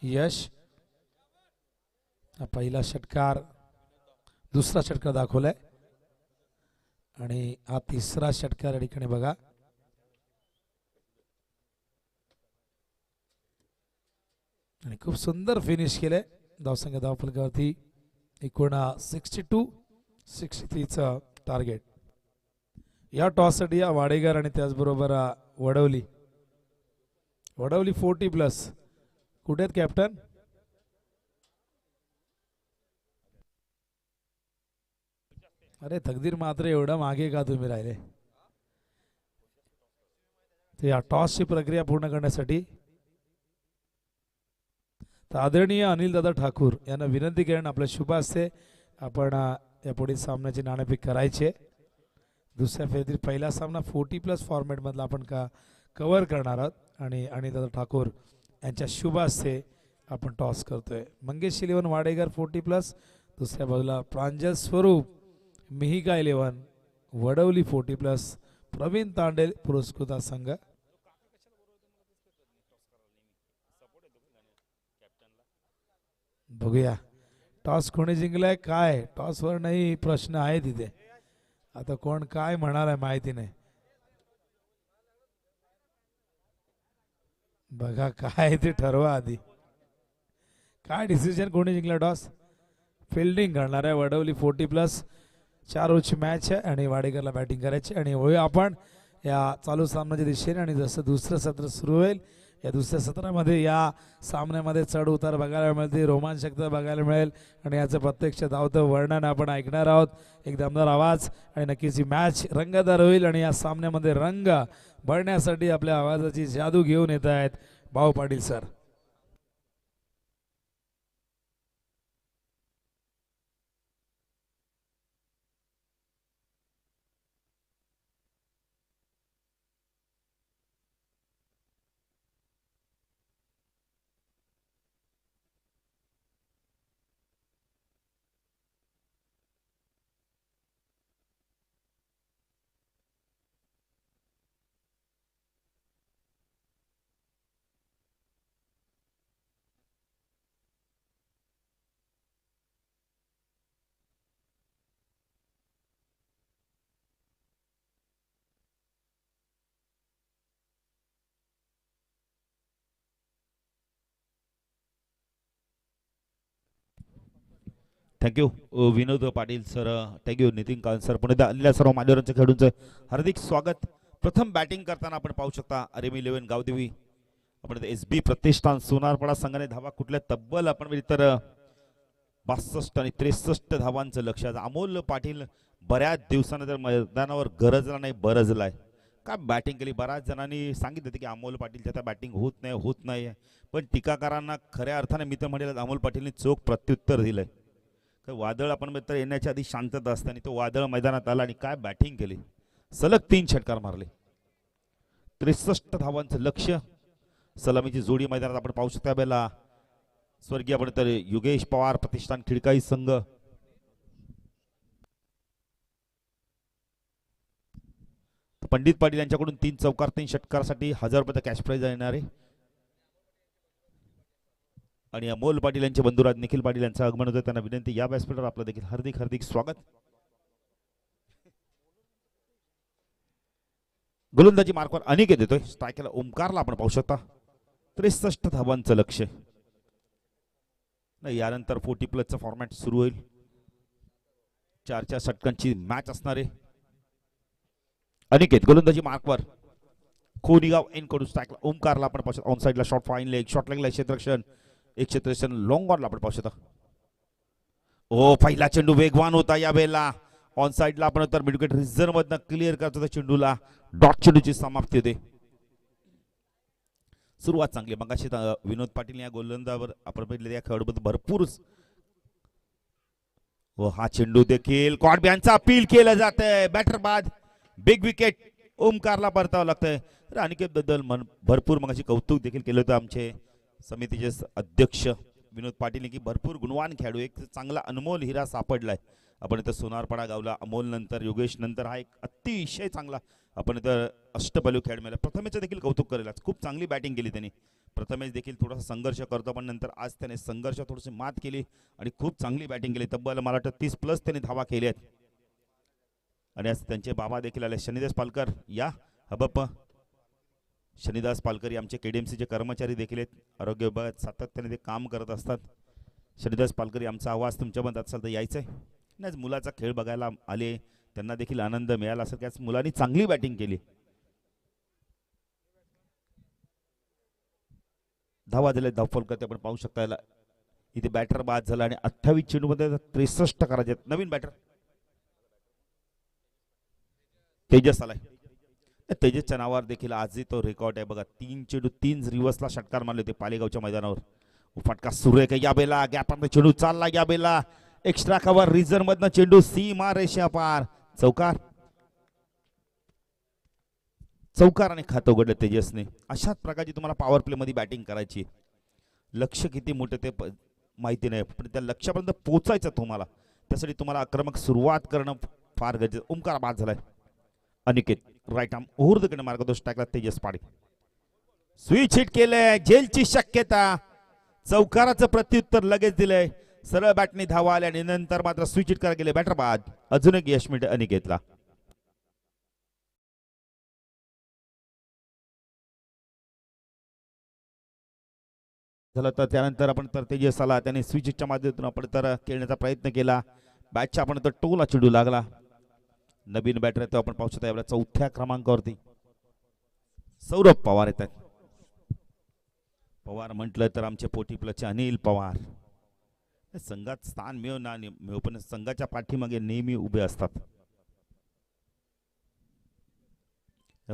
यश. पहिला षटकार दुसरा षटकार दाखवलाय आणि हा तिसरा षटकार या ठिकाणी बघा. आणि खूप सुंदर फिनिश केलंय. धावसंख्या धावफलकावरती एकूण 62-63चं टार्गेट. या टॉससाठी या वाडेकर आणि त्याचबरोबर वडवली 40+. कुठे आहेत कॅप्टन? अरे तकदीर मात्र एवढं मागे का तुम्ही राहिले? तर या टॉसची प्रक्रिया पूर्ण करण्यासाठी आदरणीय अनिल दादा ठाकूर यांना विनंती करेन आपल्या शुभ हस्ते आपण या पुढील सामन्याचे नाणेफेक करायचे. दुसऱ्या फेरीतील पहिला सामना 40+ फॉर्मॅट मधला आपण कव्हर करणार आहोत आणि अनिल दादा ठाकूर यांच्या शुभ हस्ते आपण टॉस करतोय. मंगेश 11 वाडेकर 40+. दुसऱ्या बाजूला प्रांजल स्वरूप मिहिका 11 वडवली 40+. प्रवीण तांडेल पुरस्कृता संघ. बघूया टॉस कोणी जिंकलाय काय? टॉसवर नाही प्रश्न आहे तिथे. आता कोण काय म्हणाल आहे माहिती नाही. बघा काय ते ठरवा आधी. काय डिसिजन कोणी जिंकला टॉस? फिल्डिंग करणार आहे वडवली 40+. 4 ओव्हरची मॅच आहे आणि वाडेकरला बॅटिंग करायची आणि वळूया आपण या चालू सामन्याच्या दिशेने. आणि जसं दुसरं सत्र सुरू होईल या दुसऱ्या सत्रामध्ये या सामन्यामध्ये चढ उतार बघायला मिळते, रोमांचकता बघायला मिळेल आणि याचं प्रत्यक्ष धावतं वर्णन आपण ऐकणार आहोत. एक दमदार आवाज आणि नक्कीच ही मॅच रंगतदार होईल. आणि या सामन्यामध्ये रंग भरण्यासाठी आपल्या आवाजाची जादू घेऊन येत आहेत Bhau Patil sir. Thank you Vinod Patil sir. Thank you Nitin Kalan sir. Pune आलेल्या सर्व मान्यवरांच्या खेळाडूंचं हार्दिक स्वागत. प्रथम बॅटिंग करताना आपण पाहू शकता आर्मी 11 गावदेवी आपण SB प्रतिष्ठान सोनारपाडा संघाने धावा कुठल्या तब्बल आपण तर 62 आणि 63 धावांचं लक्ष. अमोल पाटील बऱ्याच दिवसानंतर मैदानावर गरजला नाही बरजलाय. का बॅटिंग केली? बऱ्याच जणांनी सांगितलं होतं की अमोल पाटीलच्या त्या बॅटिंग होत नाही. पण टीकाकारांना खऱ्या अर्थाने मी तर म्हणेल अमोल पाटीलने चोख प्रत्युत्तर दिलंय. वादळ आपण मित्र येण्याच्या आधी शांतता असते आणि तो वादळ मैदानात आला आणि काय बॅटिंग केली. सलग 3 षटकार मारले. 63 धावांचं लक्ष. सलामीची जोडी मैदानात आपण पाहू शकता. बेला स्वर्गीय आपण तर युगेश पवार प्रतिष्ठान खिडकाई संघ. पंडित पाटील यांच्याकडून 3 चौकार 3 षटकारासाठी 1000 रुपयाचा कॅश प्राइज येणार आहे. आणि अमोल पाटील यांचे बंधुराज निखिल पाटील यांचं आगमन होतं. त्यांना विनंती या व्यासपीठावर आपलं देखील हार्दिक हार्दिक स्वागत. गोलंदाजी मार्कवर अनिकेत येतोय. स्ट्रायकरला ओमकारला आपण पाहू शकता. 63 धावांचं लक्ष. नाही यानंतर 40+ फॉर्मॅट सुरू होईल. 4 षटकांची मॅच असणार आहे. अनिकेत गोलंदाजी मार्कवर. कोणीगाव एन कडून स्ट्राईकला ओमकारला आपण पाहू शकतो. ऑन साईडला शॉर्ट फाईन लेग, शॉर्ट लेगला क्षेत्ररक्षण, एक क्षेत्ररक्षण लॉंग ऑनला आपण पाहू शकतो. ओ पहिला चेंडू वेगवान होता या वेळेला. ऑन साईडला आपण तर मिडविकेट रिझर्व्ह मधनं क्लिअर करत होता चेंडूला. डॉट चेंडूची समाप्ती होते. सुरुवात चांगली मगाशी विनोद पाटील या गोलंदावर आपण बघितले या खेळाडूबद्दल भरपूर. व हा चेंडू देखील कॉडब्यांचा अपील केलं जात आहे. बॅटर बाद, बिग विकेट ओमकारला परतावं लागतंय. तर अनिकेत बद्दल भरपूर मगाशी कौतुक देखील केलं होतं आमचे समितीचे अध्यक्ष विनोद पाटील की भरपूर गुणवान खेळाडू, एक चांगला अनमोल हिरा सापडलाय. आपण इथं सोनारपाडा गावला अमोल नंतर योगेश नंतर हा एक अतिशय चांगला आपण इथं अष्टपैलू खेळ मिळाला. प्रथमेश देखील कौतुक करेल, खूप चांगली बॅटिंग केली त्यांनी. प्रथमेश देखील थोडासा संघर्ष करतो पण नंतर आज त्याने संघर्ष थोडीशी मात केली आणि खूप चांगली बॅटिंग केली. तब्बल मला वाटतं 30+ त्यांनी धावा केल्या आहेत. आणि आज त्यांचे बाबा देखील आले शनिदास पालकर या हबप. शनिदास पालकर आमचे KDMCचे कर्मचारी देखील आहेत. आरोग्य विभागात सातत्याने ते काम करत असतात. शनिदास पालकर आमचा आवाज तुमच्या मनात असेल तर यायचं आहे. नाही मुलाचा खेळ बघायला आले, त्यांना देखील आनंद मिळाला असेल. त्याच मुलांनी चांगली बॅटिंग केली. धावा दिले धावफल करते आपण पाहू शकता. याला इथे बॅटर बाद झाला आणि 28 चेंडूमध्ये 63 करायचे. नवीन बॅटर तेजस आलाय. तेजसच्या नावावर देखील आजही तो रेकॉर्ड आहे बघा. 3 चेंडू 3 रिव्हर्सला षटकार मारले होते पालेगावच्या मैदानावर. फटका सुरेख या बेला, गॅपमध्ये चेंडू चालला या बेला, एक्स्ट्रा कव्हर रिझर्व्ह मधनं चेंडू सीमा रेषा पार, चौकार. चौकाराने खातं उघडलं तेजसने. अशाच प्रकारची तुम्हाला पॉवर प्ले मध्ये बॅटिंग करायची. लक्ष किती मोठं ते माहिती नाही पण त्या लक्ष्यापर्यंत पोहोचायचं तुम्हाला. त्यासाठी तुम्हाला आक्रमक सुरुवात करणं फार गरजेचं. ओमकार बाद झालाय. अनिकेत राईट आर्म ओव्हर मार्गदर्शक टाकला तेजस पाडे. स्विच हिट केलंय, जेलची शक्यता. चौकाराचं प्रत्युत्तर लगेच दिलंय. सरळ बॅटने धावा आल्या आणि नंतर मात्र स्विच हिट करायला गेले. बॅटर बाद. अजून एक यश मिळते अनिकेतला. झालं तर त्यानंतर आपण तर तेजस आला, त्याने स्विच हिटच्या माध्यमातून आपण तर खेळण्याचा प्रयत्न केला. बॅटच्या आपण तर टोला चेंडू लागला. नवीन बॅटर आहे तो आपण पाहू शकता. यावेळेला 4थ्या क्रमांकावरती सौरभ पवार येतात. पवार म्हटलं तर आमचे पोटी प्लसचे अनिल पवार. संघात स्थान मिळो ना मिळो पण संघाच्या पाठीमागे नेहमी उभे असतात.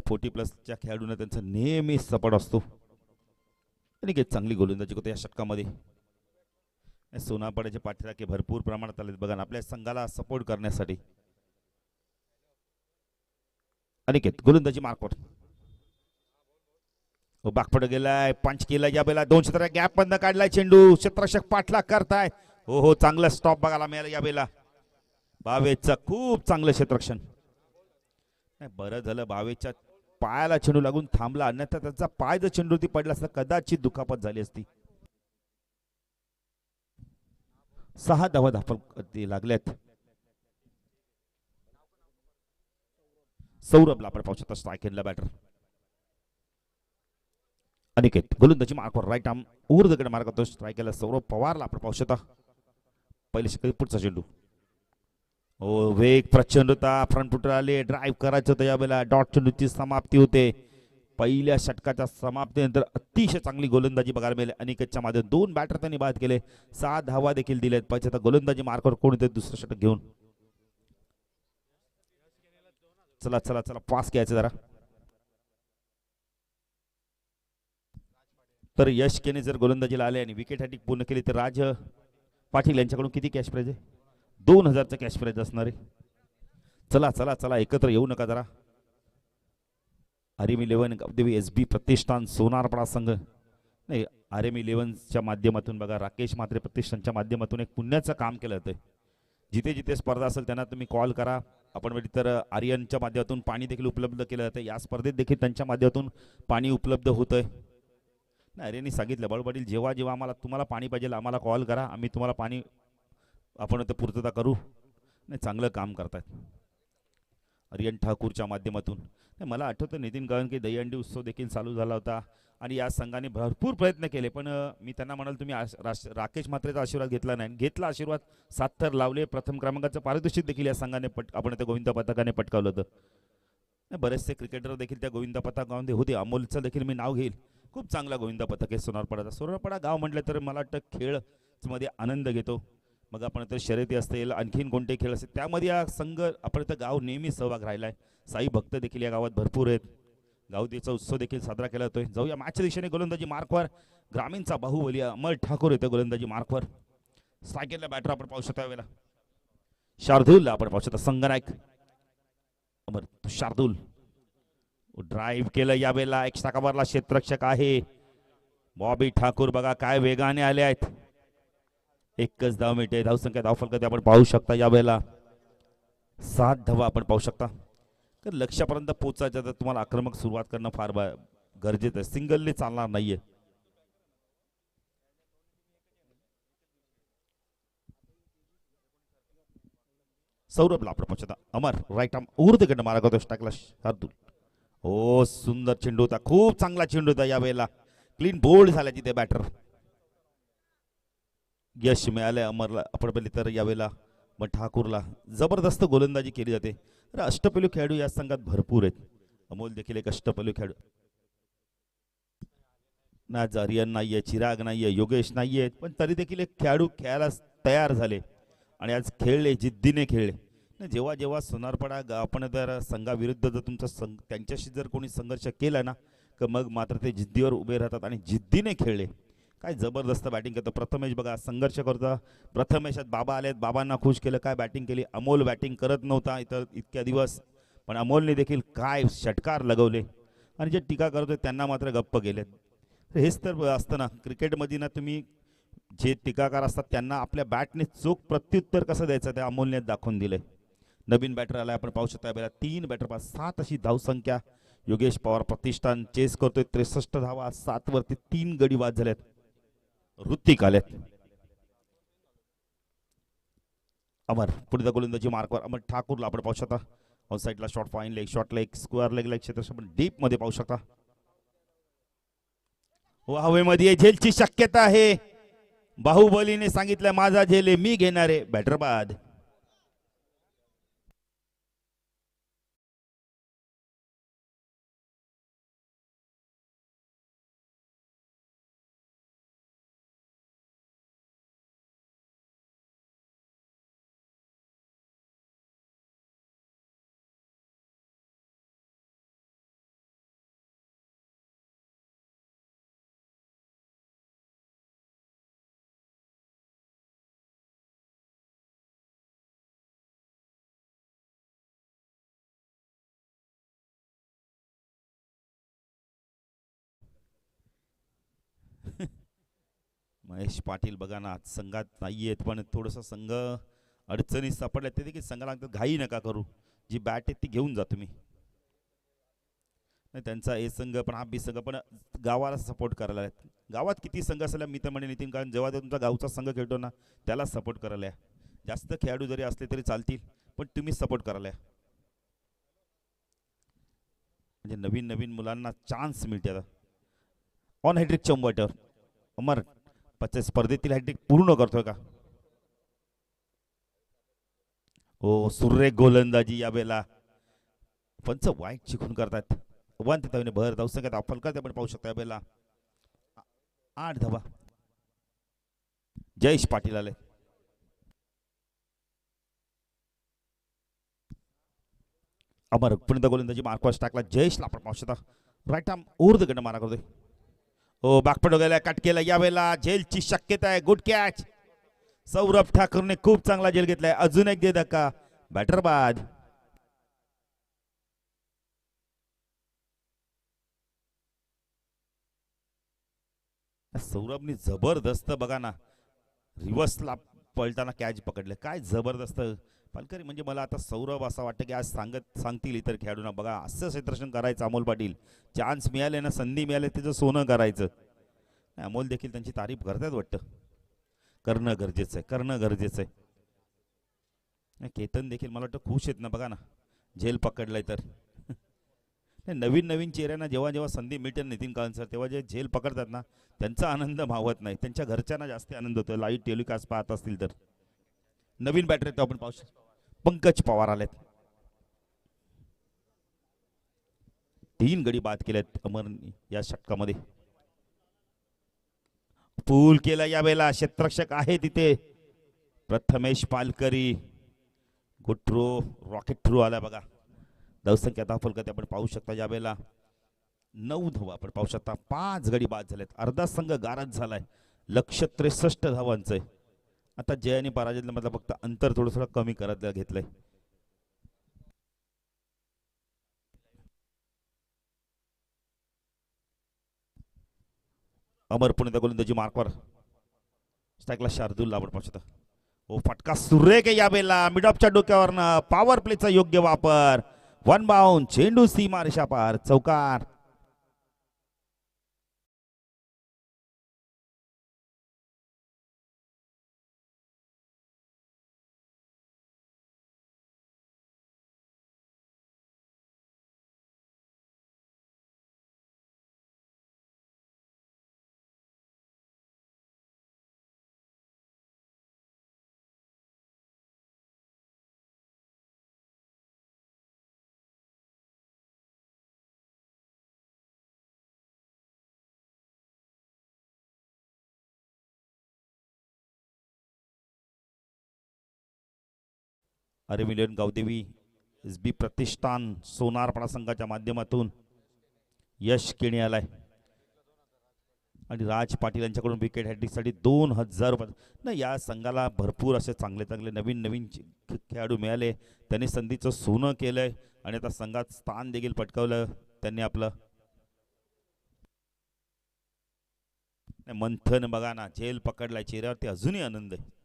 पोटी प्लसच्या खेळाडूंना त्यांचा नेहमी सपोर्ट असतो. आणि चांगली गोलंदाजी होते या षटकामध्ये. सोनारपाड्याचे पाठीराखे भरपूर प्रमाणात आले बघा आपल्या संघाला सपोर्ट करण्यासाठी. अनिकेत गोलंदाजी मार्कवर बागपड गेलाय, पंच केला या बेला. 2 क्षेत्र गॅप बंद काढलाय चेंडू. क्षेत्ररक्षक पाठला करताय. हो चांगलं स्टॉप बघायला मिळालं या बेला. भावेशचं खूप चांगलं क्षेत्ररक्षण. नाही बरं झालं भावेशच्या पायाला चेंडू लागून थांबला, अन्यथा त्याचा पाय जर चेंडूवरती पडला असता कदाचित दुखापत झाली असती. 6 धावा लागल्यात. सौरभला आपण पाहू शकता स्ट्राईक केला बॅटर. अनिकेत गोलंदाजी मार्कवर राईट आर्म ओव्हर मार्ग करतो. स्ट्राईक केला सौरभ पवारला आपण पाहू शकता. पहिले षटक पुढचा चेंडू. वेग प्रचंड होता. फ्रंट फुटर आले, ड्राईव्ह करायचं होतं यावेळेला. डॉट चेंडूची समाप्ती होते. पहिल्या षटकाच्या समाप्तीनंतर अतिशय चांगली गोलंदाजी बघायला मिळाली अनिकेतच्या माध्यमातून. 2 बॅटर त्यांनी बाद केले, 6 धावा देखील दिलेत. पाहिजे आता गोलंदाजी मार्कवर कोणते दुसरं षटक घेऊन. चला चला चला पास घ्यायचं जरा. तर यश केने जर गोलंदाजीला आले आणि विकेट हॅटिक पूर्ण केली तर राज पाटील यांच्याकडून किती कॅश प्राइज आहे? 2000चं कॅश प्राइज असणार आहे. चला चला चला एकत्र येऊ नका जरा. RM11 गावदेवी SB प्रतिष्ठान सोनारपाडा संघ नाही RM11च्या माध्यमातून बघा राकेश म्हात्रे प्रतिष्ठानच्या माध्यमातून एक पुण्याचं काम केलं जातं. जिथे जिथे स्पर्धा असेल त्यांना तुम्ही कॉल करा. आपण तर आर्यनच्या माध्यमातून पाणी देखील उपलब्ध केलं जातं. या स्पर्धेत देखील त्यांच्या माध्यमातून पाणी उपलब्ध होतंय. नाही आर्यननी सांगितलं बाळू पाटील जेव्हा जेव्हा आम्हाला तुम्हाला पाणी पाहिजे आम्हाला कॉल करा, आम्ही तुम्हाला पाणी आपण ते पूर्तता करू. नाही चांगलं काम करतात आर्यन ठाकूरच्या माध्यमातून. मला आठवतं नितीन गावंडे दहीहंडी उत्सव देखील चालू झाला होता आणि या संघाने भरपूर प्रयत्न केले पण मी त्यांना म्हणाल तुम्ही राकेश म्हात्रेचा आशीर्वाद घेतला नाही. घेतला आशीर्वाद, 7 थर लावले. प्रथम क्रमांकाचं पारितोषिक देखील या संघाने आपण त्या गोविंद पथकाने पटकावलं होतं. नाही, बरेचसे क्रिकेटर देखील त्या गोविंदा पथकामध्ये होते. अमोलचं देखील मी नाव घेईल. खूप चांगला गोविंदा पथक आहे सोनारपाडाचा. सोनारपाडा गाव म्हटलं तर मला वाटतं खेळ मध्ये आनंद घेतो. मग आपण तर शर्यती असतील, आणखीन कोणते खेळ असतील, त्यामध्ये हा संघ आपण तर गाव नेहमी सहभाग राहिला आहे. साई भक्त देखील या गावात भरपूर आहेत. गावदेवीचा उत्सव देखील साजरा केला जातोय. जाऊया मॅचच्या दिशेने. गोलंदाजी मार्कवर ग्रामीणचा बाहुबली अमर ठाकूर येतो गोलंदाजी मार्कवर. स्ट्रायकरला बॅटर आपण पाहू शकता यावेळेला शार्दूल आपण पाहू शकता. संगनायक अमर शार्दूल ड्राईव्ह केलं यावेळेला. एक्स्ट्रा कव्हरला क्षेत्ररक्षक आहे बॉबी ठाकूर. बघा काय वेगाने आले आहेत. एकच धाव मिळते. धावसंख्या धावफलक आपण पाहू शकता यावेळेला 7 धावा आपण पाहू शकता. तर लक्ष्यापर्यंत पोहोचायचं तर तुम्हाला आक्रमक सुरुवात करणं फार गरजेचं आहे. सिंगलने चालणार नाहीये. सौरभला आपण पाहू शकता. अमर राईट आर्म ऊर्ध्वकडनं मारा करतो. टाकला शार्दूल. हो सुंदर चेंडू होता. खूप चांगला चेंडू होता यावेळेला. क्लीन बोल्ड झाला तिथे बॅटर. यश मिळालंय अमरला. आपण पहिले तर यावेळेला मग ठाकूरला जबरदस्त गोलंदाजी केली जाते. तर अष्टपैलू खेळाडू या संघात भरपूर आहेत. अमोल देखील एक अष्टपैलू खेळाडू. ना आर्यन नाहीये, चिराग नाहीये, योगेश नाहीये, पण तरी देखील एक खेळाडू खेळायला तयार झाले आणि आज खेळले, जिद्दीने खेळले. जेव्हा जेव्हा सोनारपाडा आपण जर संघाविरुद्ध जर तुमचा त्यांच्याशी जर कोणी संघर्ष केला ना, तर मग मात्र ते जिद्दीवर उभे राहतात आणि जिद्दीने खेळले. काय जबरदस्त बॅटिंग करतो प्रथमेश. बघा संघर्ष करतो प्रथमेशात. बाबा आलेत, बाबांना खुश केलं. काय बॅटिंग केली. अमोल बॅटिंग करत नव्हता इतर इतक्या दिवस, पण अमोलने देखील काय षटकार लगवले आणि जे टीका करतोय त्यांना मात्र गप्प गेलेत. हेच तर असतं ना क्रिकेटमध्ये ना. तुम्ही जे टीकाकार असतात त्यांना आपल्या बॅटने चोख प्रत्युत्तर कसं द्यायचं ते अमोलने दाखवून दिले. नवीन बॅटर आला आपण पाहू शकता. यावेळेला 3 बॅटर पास 7 अशी धावसंख्या. योगेश पवार प्रतिष्ठान चेस करतोय. 63 धावा. 7 वरती 3 गडी बाद झाल्यात. ऋतिक आलेत. अमर पुढे गोलंदाजी मार्कवर अमर ठाकूरला आपण पाहू शकता. ऑन साईडला short fine leg, short leg, square leg क्षेत्र आपण डीप मध्ये पाहू शकता. हवेमध्ये झेलची शक्यता आहे. बाहुबलीने सांगितलं माझा झेल मी घेणारे. बॅटर बाद. महेश पाटील बघा ना संघात नाहीयेत, पण थोडंसं संघ अडचणीत सापडल्या. ते देखील संघाला घाई नका करू. जी बॅट आहे ती घेऊन जा तुम्ही. नाही त्यांचा ए संघ पण हा बी संघ पण गावाला सपोर्ट करायला आहेत. गावात किती संघ असेल मी तर म्हणे नितीन, कारण जेव्हा तुमचा गावचा संघ खेळतो ना त्याला सपोर्ट करायला या. जास्त खेळाडू जरी असले तरी चालतील, पण तुम्ही सपोर्ट करायला या. म्हणजे नवीन नवीन मुलांना चान्स मिळते. आता ऑन हॅट्रिक चंबटर अमर स्पर्धेतील हॅट्रिक पूर्ण करतोय का. हो सुरेख गोलंदाजी यावेळेला. पंच वाईट चिकून करतात. भर धावसंख्यात आपण करते आपण पाहू शकता. यावेळेला 8 धावा. जयेश पाटील आले. अमर पुढे गोलंदाजी मार्कवर टाकला. जयेशला आपण पाहू शकता. राईट आर्म ऊर्ध्वकडनं मारा करतोय. हो बाकपट गेला, कट केला. यावेळेला झेलची शक्यता आहे. Good catch. सौरभ ठाकूरने खूप चांगला झेल घेतलाय. अजून एक दे धक्का. बॅटर बाद. सौरभने जबरदस्त बघा ना रिव्हर्सला पळताना कॅच पकडले. काय जबरदस्त पालकरी. म्हणजे मला आता सौरभ असं वाटतं की आज सांगतील इतर खेळाडूंना बघा असं क्षेत्ररक्षण करायचं. अमोल पाटील चान्स मिळाले ना, संधी मिळाले त्याचं सोनं करायचं. अमोल देखील त्यांची तारीफ करतात वाटतं. करणं गरजेचं आहे, करणं गरजेचं आहे. केतन देखील मला वाटतं खुश आहेत ना बघा ना झेल पकडलाय तर. नवीन नवीन चेहऱ्यांना जेव्हा जेव्हा संधी मिळते नितीन काळन सर, तेव्हा जे झेल पकडतात ना त्यांचा आनंद मावत नाही. त्यांच्या घरच्यांना जास्त आनंद होतो. लाईव्ह टेलिकास्ट पाहत असतील तर. नवीन बॅटर आपण पाहू शकतो. पंकज पवार आलेत. 3 गडी बाद केलेत अमर या षटकामध्ये. पूल केला यावेळेला, क्षेत्ररक्षक आहे तिथे प्रथमेश पालकरी. गुड थ्रो, रॉकेट थ्रो आला बघा. धावसंख्या धावफलकात आपण पाहू शकता यावेळेला 9 धावा आपण पाहू शकता. 5 गडी बाद झालेत. अर्धा संघ गारद झालाय. लक्ष्य 63 धावांचं आहे. आता जय आणि पराजय मधलं फक्त अंतर थोडं कमी करत घेतलंय. अमर पुणे गोलंदाजी मार्कवर स्ट्राईकला शार्दूलला आपण पाहू शकता. ओ फटका सुरेख आहे यावेळेला. मिडऑफच्या डोक्यावरनं पॉवर प्लेचा योग्य वापर. 1 बाउंड, चेंडू सीमा रेषा पार, चौकार. अरेमिलियन गावदेवी एसबी प्रतिष्ठान सोनारपाडा संघाच्या माध्यमातून यश केणी आलाय आणि राज पाटील यांच्याकडून विकेट हॅट्रिकसाठी 2000 रुपये. नाही, या संघाला भरपूर असे चांगले चांगले नवीन खेळाडू मिळाले. त्यांनी संधीचं सोनं केलंय आणि आता संघात स्थान देखील पटकावलं त्यांनी आपलं. मंथन बघा ना, झेल पकडलाय. चेहऱ्यावरती अजूनही आनंद आहे.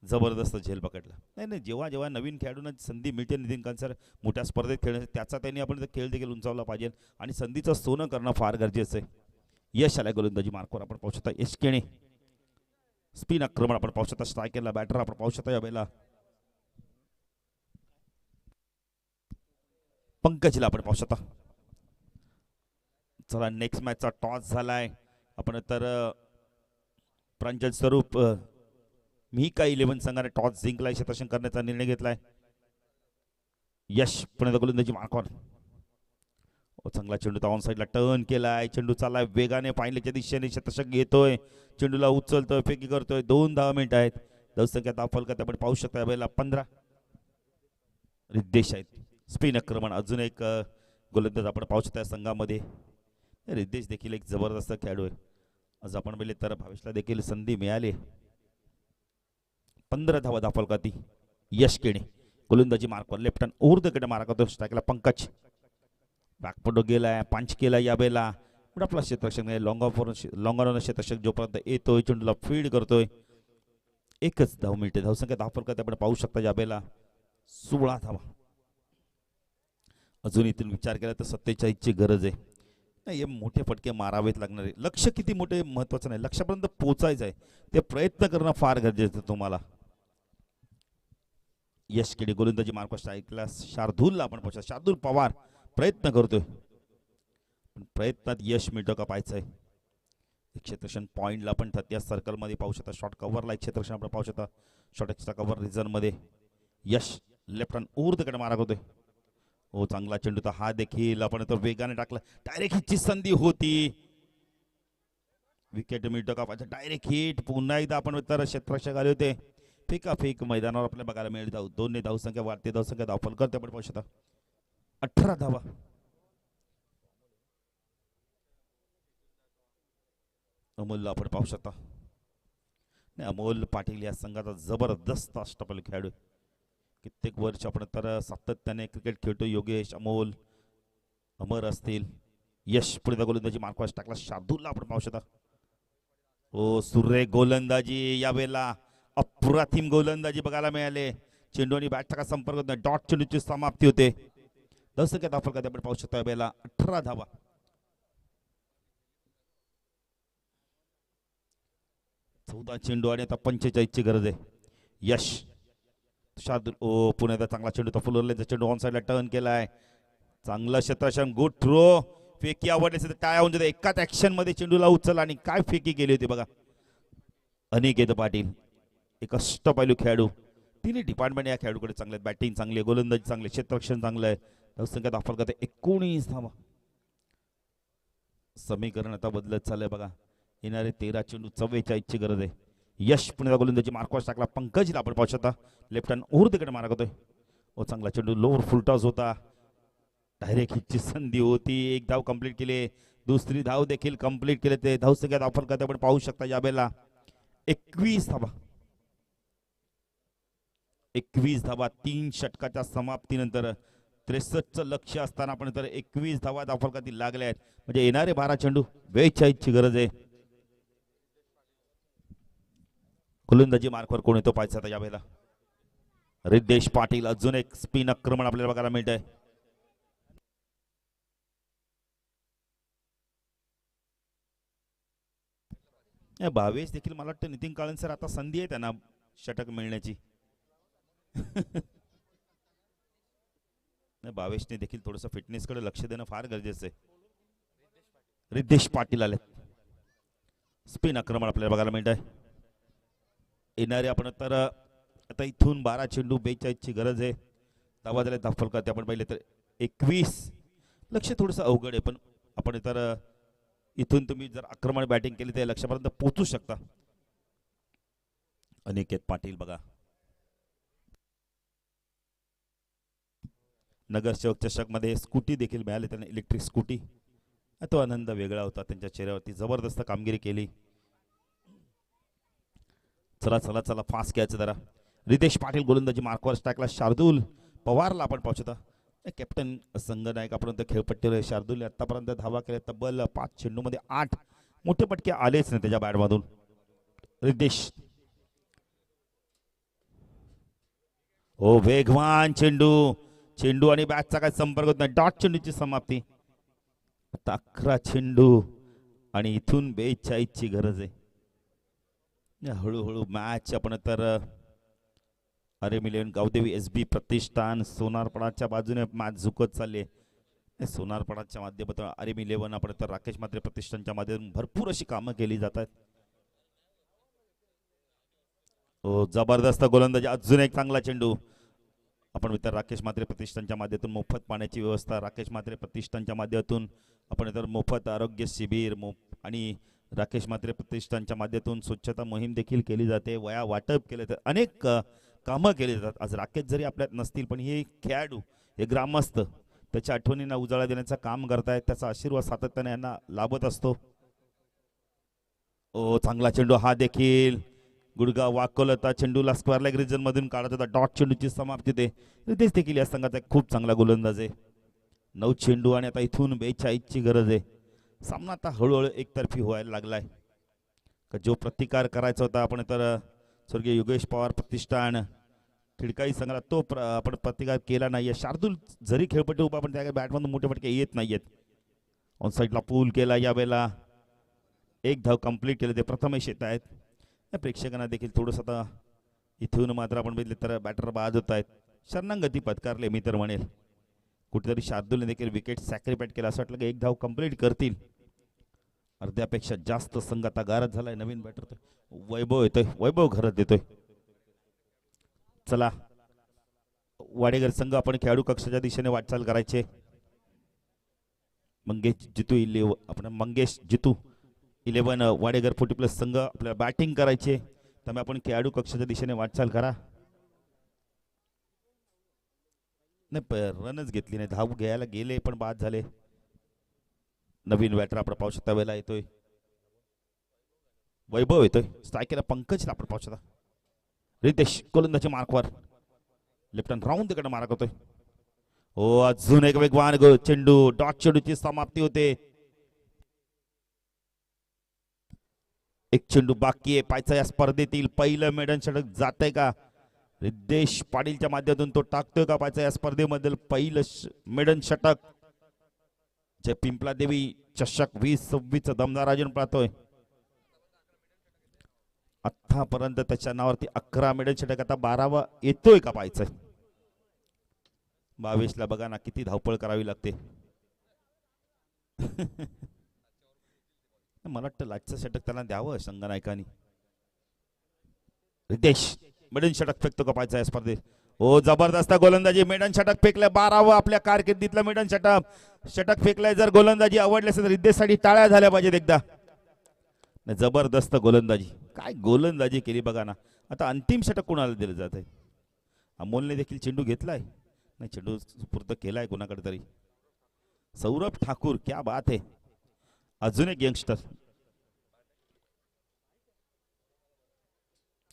जबरदस्त झेल पकडला. नाही, जेव्हा जेव्हा नवीन खेळाडूंना संधी मिळते नितीन कांसर मोठ्या स्पर्धेत खेळण्यासाठी, त्याचा त्यांनी आपण खेळ देखील उंचावला पाहिजे आणि संधीचं सोनं करणं फार गरजेचं आहे. यश आलाय गोलंदाजी मार्कवर आपण पाहू शकता. यश केणे स्पिन आक्रमण आपण पाहू शकता. स्ट्रायकरला बॅटर आपण पाहू शकता यावेळेला पंकजला आपण पाहू शकता. चला, नेक्स्ट मॅचचा टॉस झालाय. आपण तर प्रांजल स्वरूप मिहिका 11 संघाने टॉस जिंकलाय. क्षेत्ररक्षण करण्याचा निर्णय घेतलाय. यश पुणे गोलंदाजी मार्कवर. चांगला चेंडू ऑन साईडला टर्न केलाय. चेंडू चाललाय वेगाने पाहिल्याच्या दिशेने. क्षेत्ररक्षक येतोय, चेंडूला उचलतोय, फेकी करतोय. 2 धावा मिनिट आहेत. धावसंख्या धावफलकात आपण पाहू शकता यावेळेला 15. रिद्देश आहेत. स्पिन आक्रमण अजून एक गोलंदाज आपण पाहू शकता संघामध्ये. रिद्देश देखील एक जबरदस्त खेळाडू आहे. आज आपण पाहिले तर भावेशला देखील संधी मिळाली. 15 धावा धावफलकाती. यश केणे गोलंदाजी मार्कवर. लेफ्ट हँड ओव्हर द कडे मारा करतो. स्ट्राईकला पंकज. बॅकपटो गेलाय, पंच केला यावेळेला. पुढे आपला क्षेत्ररक्षक लॉंग ऑन क्षेत्ररक्षक जोपर्यंत येतोय चेंडूला फीड करतोय. 1च धाव मिळते. धावसंख्या धावफलकात आपण पाहू शकता यावेळेला 16 धावा. अजून इथून विचार केला तर 47ची गरज आहे. नाही, हे मोठे फटके मारावेत लागणार आहे. लक्ष किती मोठे महत्वाचं नाही, लक्षापर्यंत पोहोचायचं आहे. ते प्रयत्न करणं फार गरजेचं आहे तुम्हाला. यश केडी गोलंदाजी मार्कवर. स्ट्राईकला शार्दूलला आपण पाहू. शार्दूल पवार प्रयत्न करतोय, पण प्रयत्नात यश मिळतं का पाहायचंय. क्षेत्ररक्षण पॉईंटला पण त्या सर्कलमध्ये पाहू शकता. शॉर्ट कव्हरला एक क्षेत्ररक्षण आपण पाहू शकता. शॉर्ट एक्स्ट्रा कव्हर रिझनमध्ये यश लेफ्ट हँड ऊर्धकडे मारा करतोय. हो, चांगला चेंडू. तर हा देखील आपण तो वेगाने टाकला. डायरेक्ट हिटची संधी होती. विकेट मिळतं का पाहिजे. Direct hit. पुन्हा एकदा आपण तर क्षेत्ररक्षक आले होते. फेक मैदानावर आपल्याला बघायला मिळेल. 2 धावसंख्या वाढते. धावसंख्या धावफल करते आपण पाहू शकता. 18 धावा. अमोलला आपण पाहू शकता. नाही, अमोल पाटील या संघाचा जबरदस्त अष्टपैलू खेळाडू. कित्येक वर्ष आपण तर सातत्याने क्रिकेट खेळतो. योगेश, अमोल, अमर असतील. यश पुढे गोलंदाजी मार्कवर. टाकला शार्दूलला आपण पाहू शकता. ओ, सुरेख गोलंदाजी यावेळेला. अप्रतिम गोलंदाजी बघायला मिळाले. चेंडू आणि बॅटचा संपर्क होत नाही. डॉट चेंडूची समाप्ती होते. धावसंख्या धावफलकात आपण पाहू शकतो यावेळेला 18 धावा. 14 चेंडू आणि आता 45ची गरज आहे. यश शार्दूल. ओ, पुण्याचा चांगला चेंडू. फुलरलेचा चेंडू ऑन साईडला टर्न केलाय. चांगलं क्षेत्ररक्षण. Good throw. फेकी आवडली असेल तर टाळ्या होऊन जाते. एकाच ऍक्शन मध्ये चेंडूला उचलला आणि काय फेकी केली होती बघा. अनिकेत पाटील एक अष्टपैलू खेळाडू. तिन्ही डिपार्टमेंट या खेळाडूकडे चांगले. बॅटिंग चांगली आहे, गोलंदाजी चांगली, क्षेत्ररक्षण चांगलं आहे. धावसंख्या दाखल करते 19 धावा. समीकरण आता बदलत चाललंय बघा. येणारे 13 चेंडू 44 ची गरज आहे. यश पुण्याचा गोलंदाजी मार्कवर टाकला. पंकजला आपण पाहू शकता लेफ्ट हँड ओव्हर तिकडे मारा करतोय. ओ चांगला चेंडू लोअर फुलटॉस होता. डायरेक्ट हिटची संधी होती. एक धाव कंप्लीट केली. दुसरी धाव देखील कंप्लीट केले. ते धावसंख्या दाखल करते आपण पाहू शकता या बेला 21 धावा. 21 धावा 3 षटकाच्या समाप्तीनंतर 63चं लक्ष असताना आपण तर 21 धावा धावफलकातील लागल्या आहेत. म्हणजे येणारे 12 चेंडू 42 ची गरज आहे. गोलंदाजी मार्कवर कोण येतो पाहायचा आता यावेळेला. रिद्धेश पाटील अजून एक स्पिन आक्रमण आपल्याला बघायला मिळत आहे. भावेश देखील मला वाटतं नितीन काळन सर आता संधी आहे त्यांना षटक मिळण्याची. भावेशने देखील थोडंसं फिटनेसकडे लक्ष देणं फार गरजेचं आहे. रिद्धेश पाटील आले. स्पिन आक्रमण आपल्याला बघायला मिळत आहे. येणारे आपण तर आता इथून 12 चेंडू 42 ची गरज आहे. धावा झाल्या धावफलकात आपण पाहिले तर 21. लक्ष थोडंसं अवघड आहे पण आपण तर इथून तुम्ही जर आक्रमण बॅटिंग केली तर लक्ष्यापर्यंत पोहोचू शकता. अनिकेत पाटील बघा. नगरसेवक चषकमध्ये स्कूटी देखील मिळाली त्यांना, इलेक्ट्रिक स्कूटी. तो आनंद वेगळा होता. त्यांच्या चेहऱ्यावरती जबरदस्त कामगिरी केली. चला चला चला फास्ट घ्यायचं जरा. रितेश पाटील गोलंदाजी मार्कवर टाकला. शार्दूल पवारला आपण पाहू शकता कॅप्टन संघनायकापर्यंत खेळपट्टीवर. शार्दूलने आतापर्यंत धावा केल्या तब्बल 5 चेंडूमध्ये 8. मोठे पटके आलेच नाही त्याच्या बॅटमधून. रितेश ओ वेगवान चेंडू. चेंडू आणि बॅटचा काय संपर्क होत नाही. डॉट चेंडूची समाप्ती. आता 11 चेंडू आणि इथून 42 ची गरज आहे. हळूहळू मॅच आपण तर आरेम इलेव्हन गावदेवी SB प्रतिष्ठान सोनारपडाच्या बाजूने मॅच झुकत चालली. सोनारपडाच्या माध्यमातून आरेम इलेव्हन आपण तर राकेश म्हात्रे प्रतिष्ठानच्या माध्यमातून भरपूर अशी कामं केली जातात. हो जबरदस्त गोलंदाजी. अजून एक चांगला चेंडू. आपण तर राकेश म्हात्रे प्रतिष्ठानच्या माध्यमातून मोफत पाण्याची व्यवस्था, राकेश म्हात्रे प्रतिष्ठानच्या माध्यमातून आपण तर मोफत आरोग्य शिबिर आणि राकेश म्हात्रे प्रतिष्ठानच्या माध्यमातून स्वच्छता मोहीम देखील केली जाते. वया वाटप केले तर अनेक कामं केली जातात. आज राकेश जरी आपल्यात नसतील पण हे खेळाडू, हे ग्रामस्थ त्याच्या आठवणींना उजाळा देण्याचं काम करतायत. त्याचा आशीर्वाद सातत्याने यांना लाभत असतो. ओ चांगला चेंडू हा देखील. गुडगा वाकवलता चेंडूला स्क्वेअर लेग रिजन मधून काढत होता. डॉट चेंडूची समाप्ती ते रितेश देखील या संघाचा खूप चांगला गोलंदाज आहे. 9 चेंडू आणि आता इथून 42 ची गरज आहे. सामना आता हळूहळू एकतर्फी व्हायला लागलाय. जो प्रतिकार करायचा होता आपण तर स्वर्गीय योगेश पवार प्रतिष्ठान खिडकाई संघाला तो आपण प्रतिकार केला नाहीये. शार्दूल जरी खेळपट्टी उभा पण त्या बॅटमधून मोठे फटके येत नाहीयेत. ऑन साईडला पूल केला यावेळेला. 1 धाव कंप्लीट केले. ते प्रथमेश येत आहेत. प्रेक्षकांना देखील थोडंसं आता इथून मात्र आपण बघितले तर बॅटर बाद होत आहेत. शरणागती पत्कारले मी तर म्हणेल. कुठेतरी शार्दूलने देखील विकेट सॅक्रिफाईड केला. असं वाटलं की 1 धाव कंप्लीट करतील. अर्ध्यापेक्षा जास्त संघ आता गारद झालाय. नवीन बॅटर वैभव येतोय. वैभव घरात देतोय. चला वाडेगर संघ आपण खेळाडू कक्षाच्या दिशेने वाटचाल करायचे. मंगेश जितू 11 वाडेगर 40+ संघ आपल्याला बॅटिंग करायचे. त्यामुळे आपण खेळाडू कक्षाच्या दिशेने वाटचाल करा. नाही रनच घेतली नाही. धाव घ्यायला गेले पण बाद झाले. नवीन बॅटर आपण पाहू शकता वेळेला येतोय. वैभव येतोय. स्ट्रायकरला पंकजला आपण पाहू शकता. रितेश गोलंदाजी मार्कवर लेफ्ट हँड राऊंड तिकडे मारा करतोय. हो अजून एक वेगवान चेंडू. डॉट चेंडूची समाप्ती होते. 1 चेंडू बाकी आहे. पाहायचा या स्पर्धेतील पहिलं मेडन षटक जातंय का. रिद्धेश पाटीलच्या माध्यमातून तो टाकतोय का. पाहायचा या स्पर्धेमधील पहिलं मेडन षटक जे पिंपला देवी चषक 2026 दमदार आयोजन पाहतोय. आतापर्यंत त्याच्या नावावरती 11 मेडल षटक. आता 12वा येतोय का पाहायचंय. 22ला बघा ना किती धावपळ करावी लागते. मला वाटतं लाटचं षटक त्यांना द्यावं संघनायकांनी. रितेश मेडन षटक फेकतो का पाहायचा या स्पर्धेत. हो जबरदस्त गोलंदाजी, मेडन षटक फेकलंय, 12वं आपल्या कारकिर्दीतलं मेडन षटक फेकलंय. जर गोलंदाजी आवडली असेल तर रिद्धेसाठी टाळ्या झाल्या पाहिजेत एकदा. जबरदस्त गोलंदाजी, काय गोलंदाजी केली बघा ना. आता अंतिम षटक कोणाला दिलं जात आहे? अमोलने देखील चेंडू घेतलाय, नाही चेंडू सुपूर्द केलाय कोणाकडे तरी. सौरभ ठाकूर, क्या बात आहे. अजून एक यंगस्टर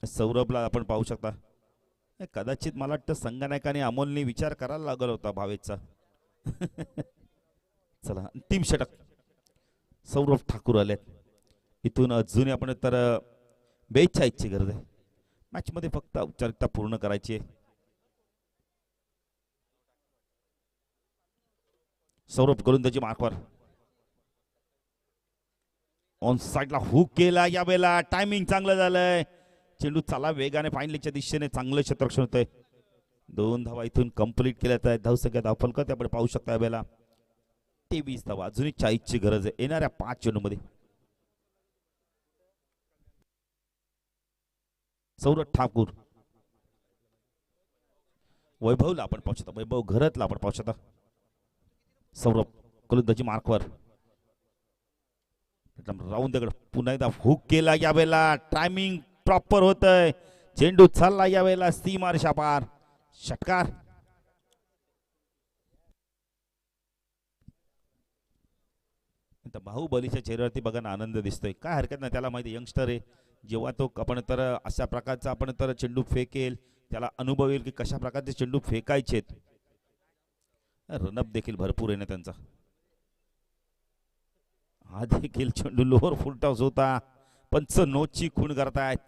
सौरभला आपण पाहू शकता. कदाचित मला वाटतं संगणकाने अमोलने विचार करायला लागला होता भावेशचा. चला अंतिम षटक सौरभ ठाकूर आलेत. इथून अजून आपण तर 42ची गरज आहे. मॅच मध्ये फक्त औपचारिकता पूर्ण करायची आहे. सौरभ गोलंदाजी मार्कवर ऑन साइडला हुक केला. यावेळेला टायमिंग चांगलं झालंय. चेंडू चला वेगाने फाईनलीच्या दिशेने चांगलं क्षेत्ररक्षण होतंय. 2 धावा इथून कंप्लीट केल्यात आहेत. धावसंख्या धावफलकात आपण पाहू शकता यावेळेला 23 धावा. अजूनही 40ची गरज आहे येणाऱ्या 5 चेंडूमध्ये. सौरभ ठाकूर, वैभवला आपण पाहू शकता, वैभव घरातला आपण पाहू शकता. सौरभ गोलंदाजी मार्कवर राऊंड दगड पुन्हा एकदा हुक केला. यावेळेला टायमिंग प्रॉपर होतंय. चेंडू चालला यावेळेला सीमारेषा पार. षटकार. बाहुबलीच्या चेहऱ्यावरती बघा ना आनंद दिसतोय. काय हरकत नाही, त्याला माहिती यंगस्टर आहे. जेव्हा तो आपण तर अशा प्रकारचा आपण तर चेंडू फेकेल त्याला अनुभव येईल की कशा प्रकारचे चेंडू फेकायचेत. रनअप देखील भरपूर आहे ना त्यांचा. हा देखील चेंडू लोअर फुल टॉस होता. पंच नोची खूण करतायत.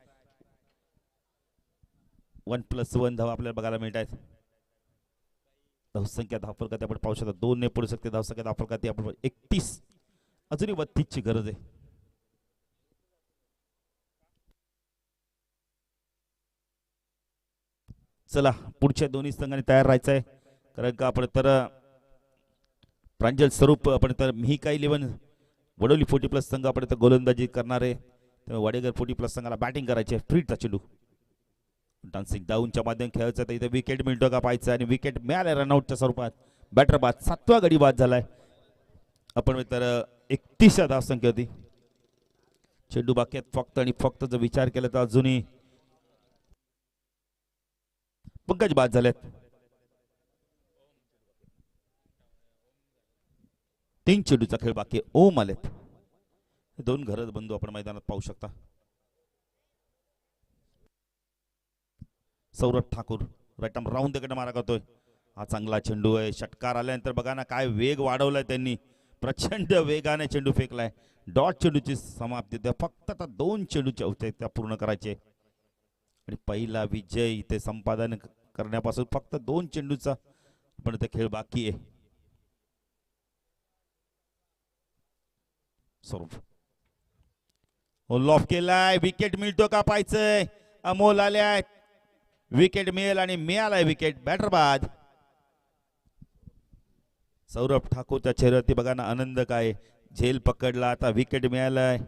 1+1 धावा आपल्याला बघायला मिळत आहेत. धावसंख्या धावफलकात आपण पाहू शकता 2 ने पुढे शकते. धावसंख्या धावफलकात आपण 31. अजूनही 32ची गरज आहे. चला पुढच्या दोन्ही संघांनी तयार राहायचं आहे. कारण का आपण तर प्रांजल स्वरूप आपण तर मिहिका 11 वडोली 40+ संघ आपण तर गोलंदाजी करणार आहे. त्यामुळे वाडेगर 40+ संघाला बॅटिंग करायची आहे. फ्रीटचा चेंडू डान्सिंग डाऊनच्या माध्यम खेळायचं तर इथे विकेट मिळतो का पाहायचं आणि विकेट मिळाले रनआउटच्या स्वरूपात. बॅटर बाद 7वा गडी बाद झालाय. आपण तर 31 धावसंख्या होती. चेंडू बाकी फक्त आणि फक्त जर विचार केला तर अजूनही पंकज बाद झालेत. 3 चेंडूचा खेळ बाकी. ओम आलेत. 2 घरच बंधू आपण मैदानात पाहू शकता. Saurabh Thakur right arm round the मारा करतोय. हा चांगला चेंडू आहे. षटकार आल्यानंतर बघा ना काय वेग वाढवलाय त्यांनी. प्रचंड वेगाने चेंडू फेकलाय. डॉट चेंडूची समाप्ती. फक्त आता 2 चेंडूच्या औपचारिकता पूर्ण करायचे आणि पहिला विजय इथे संपादन करण्यापासून फक्त 2 चेंडूचा पण ते खेळ बाकी आहे. सौरभ लॉफ केलाय. विकेट मिळतो का पाहायचंय. अमोल आल्यात. विकेट मिळेल आणि मिळालाय विकेट. बॅटर बाद. सौरभ ठाकूरच्या चेहऱ्यावरती बघा ना आनंद काय. झेल पकडला. आता विकेट मिळालाय.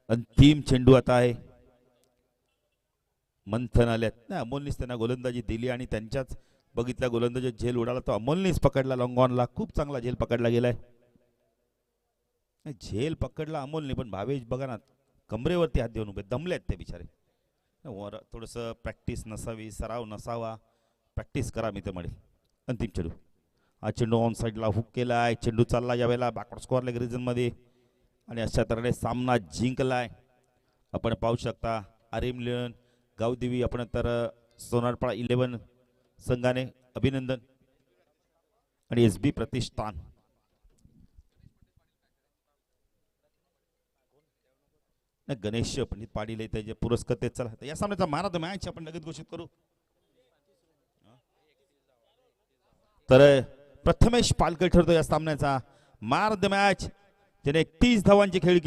अंतिम चेंडू आता आहे. मंथन आल्यात ना. अमोलनीच त्यांना गोलंदाजी दिली आणि त्यांच्याच बघितल्या गोलंदाजी झेल उडाला तो अमोलनीच पकडला. लॉंग ऑनला खूप चांगला झेल पकडला गेलाय. झेल पकडला अमोलने पण भावेश बघा ना कमरेवरती हात देऊन उभे दमलेत ते बिचारे. थोडस प्रॅक्टिस नसावी, सराव नसावा. प्रॅक्टिस करा मी तर म्हणेल. अंतिम चेंडू. हा चेंडू ऑन साईडला हुक केलाय. चेंडू चालला यावेळेला बॅकवर्ड स्कोअर लेग रिजन मध्ये आणि अशा तऱ्हेने सामना जिंकलाय. आपण पाहू शकता आरएम लिओन गावदेवी आपण तर सोनारपाडा 11 संघाने अभिनंदन आणि एसबी प्रतिष्ठान गणेश पंडित पाटील त्याचे पुरस्कार ते. चला या सामन्याचा मॅन ऑफ द मॅच आपण लगेच घोषित करू. तर प्रथमेश पालकर ठरतो या सामन्याचा मॅन ऑफ द मॅच, ज्याने 31 धावांची खेळी